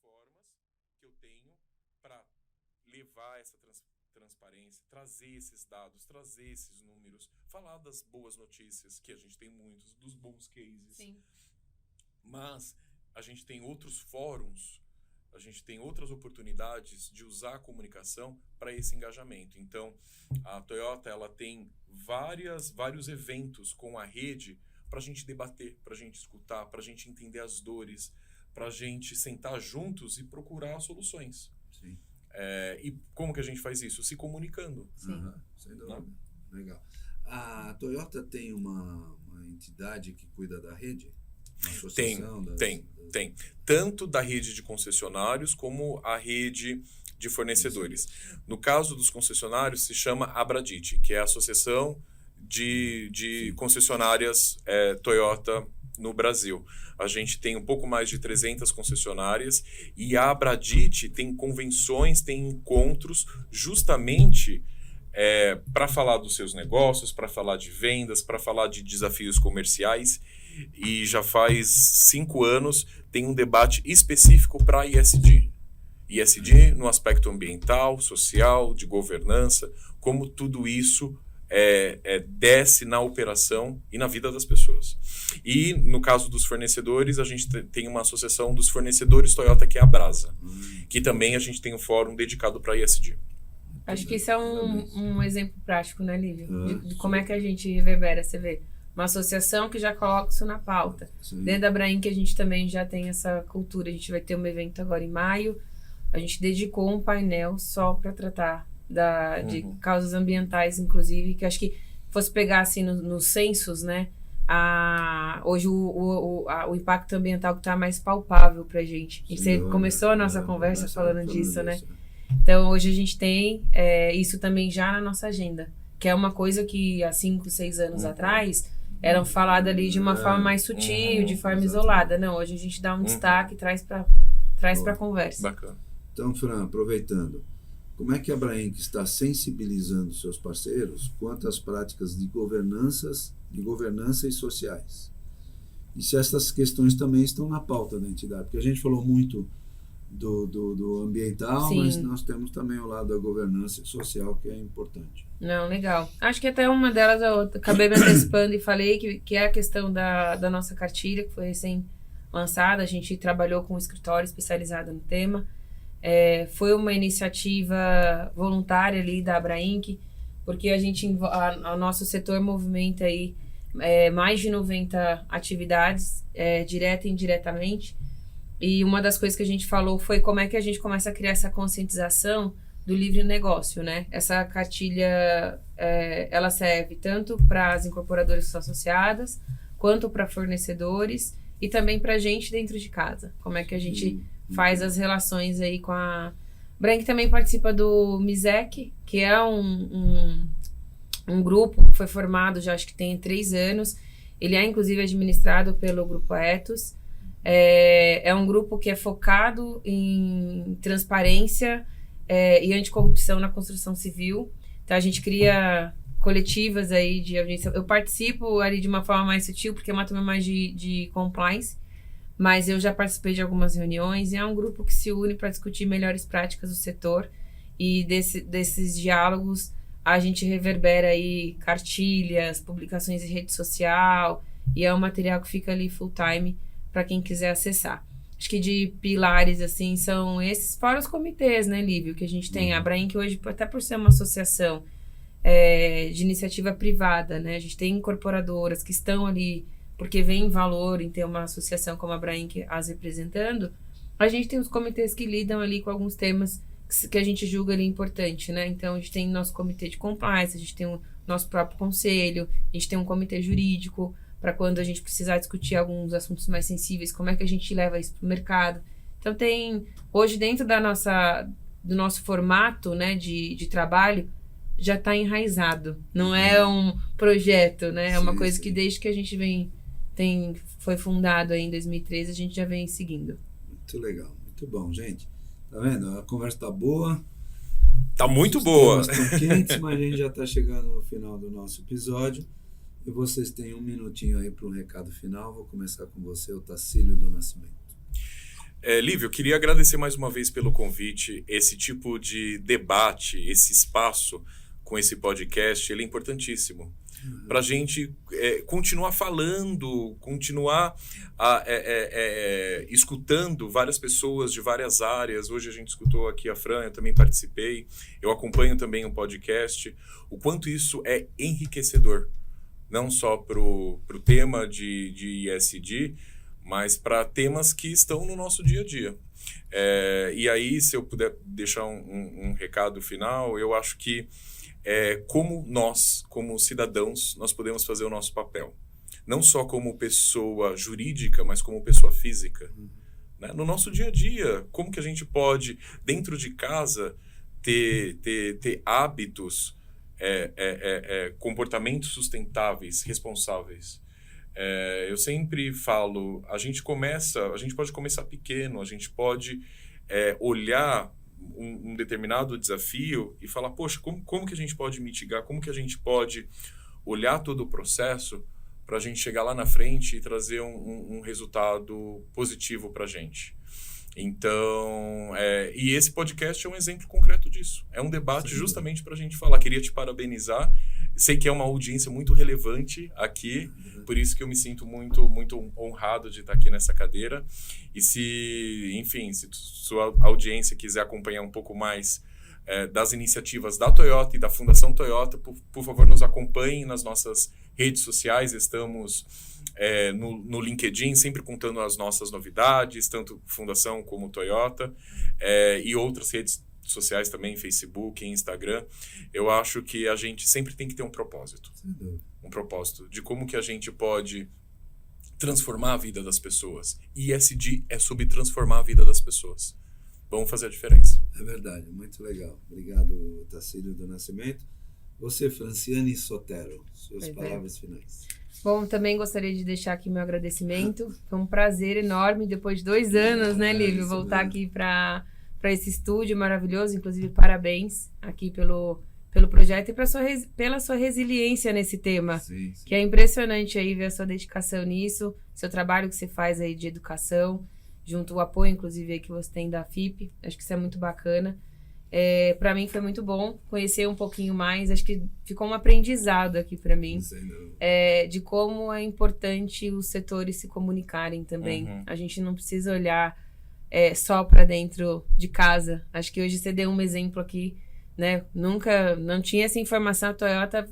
formas que eu tenho para levar essa transparência, trazer esses dados, trazer esses números, falar das boas notícias, que a gente tem muitos, dos bons cases. Sim. Mas a gente tem outros fóruns, a gente tem outras oportunidades de usar a comunicação para esse engajamento. Então, a Toyota ela tem vários eventos com a rede para a gente debater, para a gente escutar, para a gente entender as dores, para a gente sentar juntos e procurar soluções. Sim. E como que a gente faz isso? Se comunicando. Uhum, sem dúvida. Legal. A Toyota tem uma entidade que cuida da rede? Uma associação Tem. Tanto da rede de concessionários como a rede de fornecedores. No caso dos concessionários, se chama Abradit, que é a Associação de Concessionárias Toyota no Brasil. A gente tem um pouco mais de 300 concessionárias e a Abradit tem convenções, tem encontros justamente para falar dos seus negócios, para falar de vendas, para falar de desafios comerciais. E já faz 5 anos tem um debate específico para ISD. ISD no aspecto ambiental, social, de governança, como tudo isso desce na operação e na vida das pessoas. E no caso dos fornecedores, a gente tem uma associação dos fornecedores Toyota, que é a Brasa, que também a gente tem um fórum dedicado para ISD. Acho que isso é um exemplo prático, né, Lívio? De como é que a gente reverbera, você vê. Uma associação que já coloca isso na pauta. Sim. Dentro da Abraim, que a gente também já tem essa cultura. A gente vai ter um evento agora em maio. A gente dedicou um painel só para tratar de causas ambientais, inclusive, que acho que fosse pegar assim nos censos, né? Hoje o impacto ambiental que está mais palpável para a gente. E você começou a nossa conversa falando disso, né? Então, hoje a gente tem isso também já na nossa agenda, que é uma coisa que há 5, 6 anos atrás eram faladas ali de uma forma mais sutil, de forma isolada. Não, hoje a gente dá um destaque e traz para a conversa. Bacana. Então, Fran, aproveitando, como é que a Abrainc está sensibilizando seus parceiros quanto às práticas de governança e sociais? E se essas questões também estão na pauta da entidade? Porque a gente falou muito do ambiental, Sim. Mas nós temos também o lado da governança social, que é importante. Não, legal. Acho que até uma delas eu acabei me antecipando e falei que é a questão da nossa cartilha, que foi recém-lançada. A gente trabalhou com um escritório especializado no tema. Foi uma iniciativa voluntária ali da Abrainc, porque o nosso setor movimenta aí mais de 90 atividades, direta e indiretamente. E uma das coisas que a gente falou foi como é que a gente começa a criar essa conscientização do livre negócio, né? Essa cartilha, ela serve tanto para as incorporadoras que são associadas, quanto para fornecedores e também para a gente dentro de casa. Como é que a gente faz as relações aí com a... Brank também participa do MISEC, que é um grupo que foi formado já acho que tem 3 anos. Ele é inclusive administrado pelo Grupo Ethos. É um grupo que é focado em transparência e anticorrupção na construção civil. Então a gente cria coletivas aí de audiência. Eu participo ali de uma forma mais sutil, porque é uma turma mais de compliance, mas eu já participei de algumas reuniões e é um grupo que se une para discutir melhores práticas do setor, e desses diálogos a gente reverbera aí cartilhas, publicações em rede social, e é um material que fica ali full time para quem quiser acessar. Acho que de pilares, assim, são esses, fora os comitês, né, Lívio, que a gente tem. A Abrainc hoje, até por ser uma associação de iniciativa privada, né, a gente tem incorporadoras que estão ali porque vem valor em ter uma associação como a Abrainc as representando. A gente tem os comitês que lidam ali com alguns temas que a gente julga ali importante, né? Então, a gente tem nosso comitê de compliance, a gente tem o nosso próprio conselho, a gente tem um comitê jurídico, para quando a gente precisar discutir alguns assuntos mais sensíveis, como é que a gente leva isso para o mercado. Então, hoje, dentro do nosso formato, né, de trabalho, já está enraizado. Não é um projeto, né? É uma coisa que desde que a gente foi fundado aí em 2013, a gente já vem seguindo. Muito legal, muito bom, gente. Tá vendo? A conversa tá boa. Tá muito boa. Os temas estão quentes, mas a gente já está chegando no final do nosso episódio. E vocês têm um minutinho aí para um recado final. Vou começar com você, o Tacílio do Nascimento. Lívio, eu queria agradecer mais uma vez pelo convite. Esse tipo de debate, esse espaço com esse podcast, ele é importantíssimo. Para a gente continuar falando, continuar escutando várias pessoas de várias áreas. Hoje a gente escutou aqui a Fran, eu também participei, eu acompanho também um podcast. O quanto isso é enriquecedor, não só para o tema de ESG, mas para temas que estão no nosso dia a dia. E aí, se eu puder deixar um recado final, eu acho que como nós, como cidadãos, nós podemos fazer o nosso papel. Não só como pessoa jurídica, mas como pessoa física. Né? No nosso dia a dia, como que a gente pode, dentro de casa, ter hábitos, comportamentos sustentáveis, responsáveis. Eu sempre falo, a gente pode começar pequeno, a gente pode olhar um determinado desafio e falar, poxa, como que a gente pode mitigar, como que a gente pode olhar todo o processo para a gente chegar lá na frente e trazer um resultado positivo para a gente. Então, e esse podcast é um exemplo concreto disso. É um debate justamente para a gente falar. Queria te parabenizar. Sei que é uma audiência muito relevante aqui, por isso que eu me sinto muito, muito honrado de estar aqui nessa cadeira. E se sua audiência quiser acompanhar um pouco mais das iniciativas da Toyota e da Fundação Toyota, por favor, nos acompanhem nas nossas redes sociais. Estamos no LinkedIn, sempre contando as nossas novidades, tanto Fundação como Toyota, e outras redes sociais também, Facebook, Instagram. Eu acho que a gente sempre tem que ter um propósito. Um propósito de como que a gente pode transformar a vida das pessoas. E ESG é sobre transformar a vida das pessoas. Vamos fazer a diferença. É verdade, muito legal. Obrigado, Tacílio do Nascimento. Você, Franciane Sotero, suas palavras finais. Bom, também gostaria de deixar aqui meu agradecimento. Foi um prazer enorme, depois de 2 anos, né, Lívio, voltar aqui para esse estúdio maravilhoso. Inclusive, parabéns aqui pelo projeto e pela sua resiliência nesse tema. Sim. Que é impressionante aí ver a sua dedicação nisso, seu trabalho que você faz aí de educação, junto ao apoio, inclusive, aí que você tem da FIP. Acho que isso é muito bacana. Para mim foi muito bom conhecer um pouquinho mais. Acho que ficou um aprendizado aqui para mim, de como é importante os setores se comunicarem também. A gente não precisa olhar só para dentro de casa. Acho que hoje você deu um exemplo aqui, né? Não tinha essa informação. A Toyota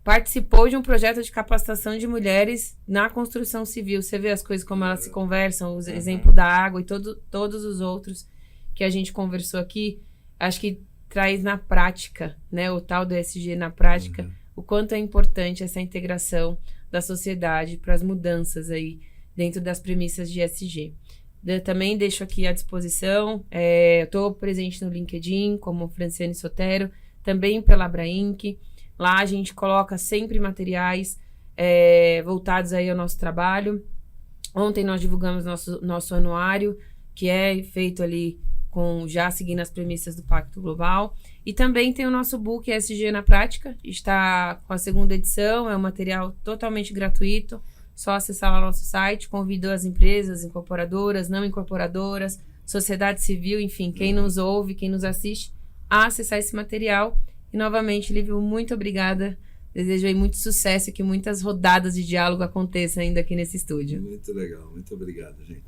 participou de um projeto de capacitação de mulheres na construção civil. Você vê as coisas como elas se conversam, o exemplo da água e todos os outros que a gente conversou aqui. Acho que traz na prática, né? O tal do ESG na prática, o quanto é importante essa integração da sociedade para as mudanças aí dentro das premissas de ESG. Eu também deixo aqui à disposição, estou presente no LinkedIn como Franciane Sotero, também pela Abrainc. Lá a gente coloca sempre materiais voltados aí ao nosso trabalho. Ontem nós divulgamos nosso anuário, que é feito ali já seguindo as premissas do Pacto Global. E também tem o nosso book ESG na Prática, está com a 2ª edição, é um material totalmente gratuito. Só acessar lá o nosso site. Convido as empresas, incorporadoras, não incorporadoras, sociedade civil, enfim, quem nos ouve, quem nos assiste, a acessar esse material. E novamente, Lívio, muito obrigada. Desejo aí muito sucesso e que muitas rodadas de diálogo aconteçam ainda aqui nesse estúdio. Muito legal, muito obrigado, gente.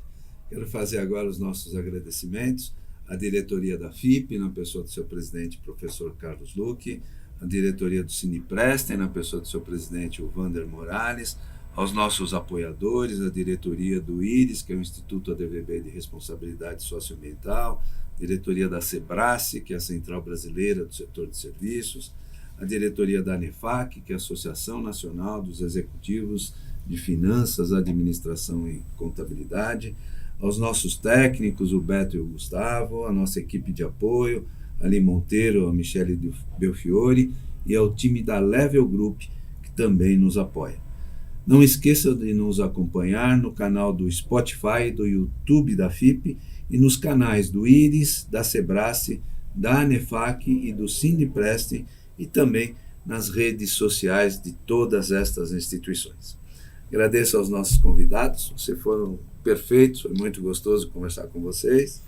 Quero fazer agora os nossos agradecimentos à diretoria da FIP, na pessoa do seu presidente, professor Carlos Luque, à diretoria do Cineprestem, na pessoa do seu presidente, o Vander Morales, aos nossos apoiadores, a diretoria do IRIS, que é o Instituto ADVB de Responsabilidade Socioambiental, a diretoria da SEBRACE, que é a Central Brasileira do Setor de Serviços, a diretoria da ANEFAC, que é a Associação Nacional dos Executivos de Finanças, Administração e Contabilidade, aos nossos técnicos, o Beto e o Gustavo, a nossa equipe de apoio, a Ali Monteiro, a Michele Belfiore, e ao time da Level Group, que também nos apoia. Não esqueça de nos acompanhar no canal do Spotify, do YouTube da FIP e nos canais do IRIS, da SEBRACE, da ANEFAC e do Cineprestem e também nas redes sociais de todas estas instituições. Agradeço aos nossos convidados, vocês foram perfeitos, foi muito gostoso conversar com vocês.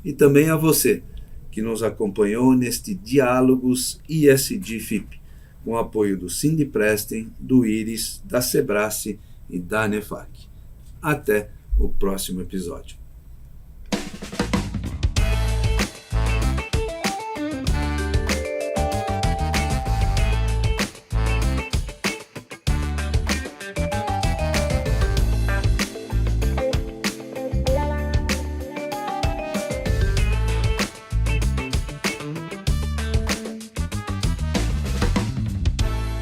E também a você, que nos acompanhou neste Diálogos ISD-FIP, com o apoio do Sindiprestem, do IRIS, da Sebrae e da ANEFAC. Até o próximo episódio.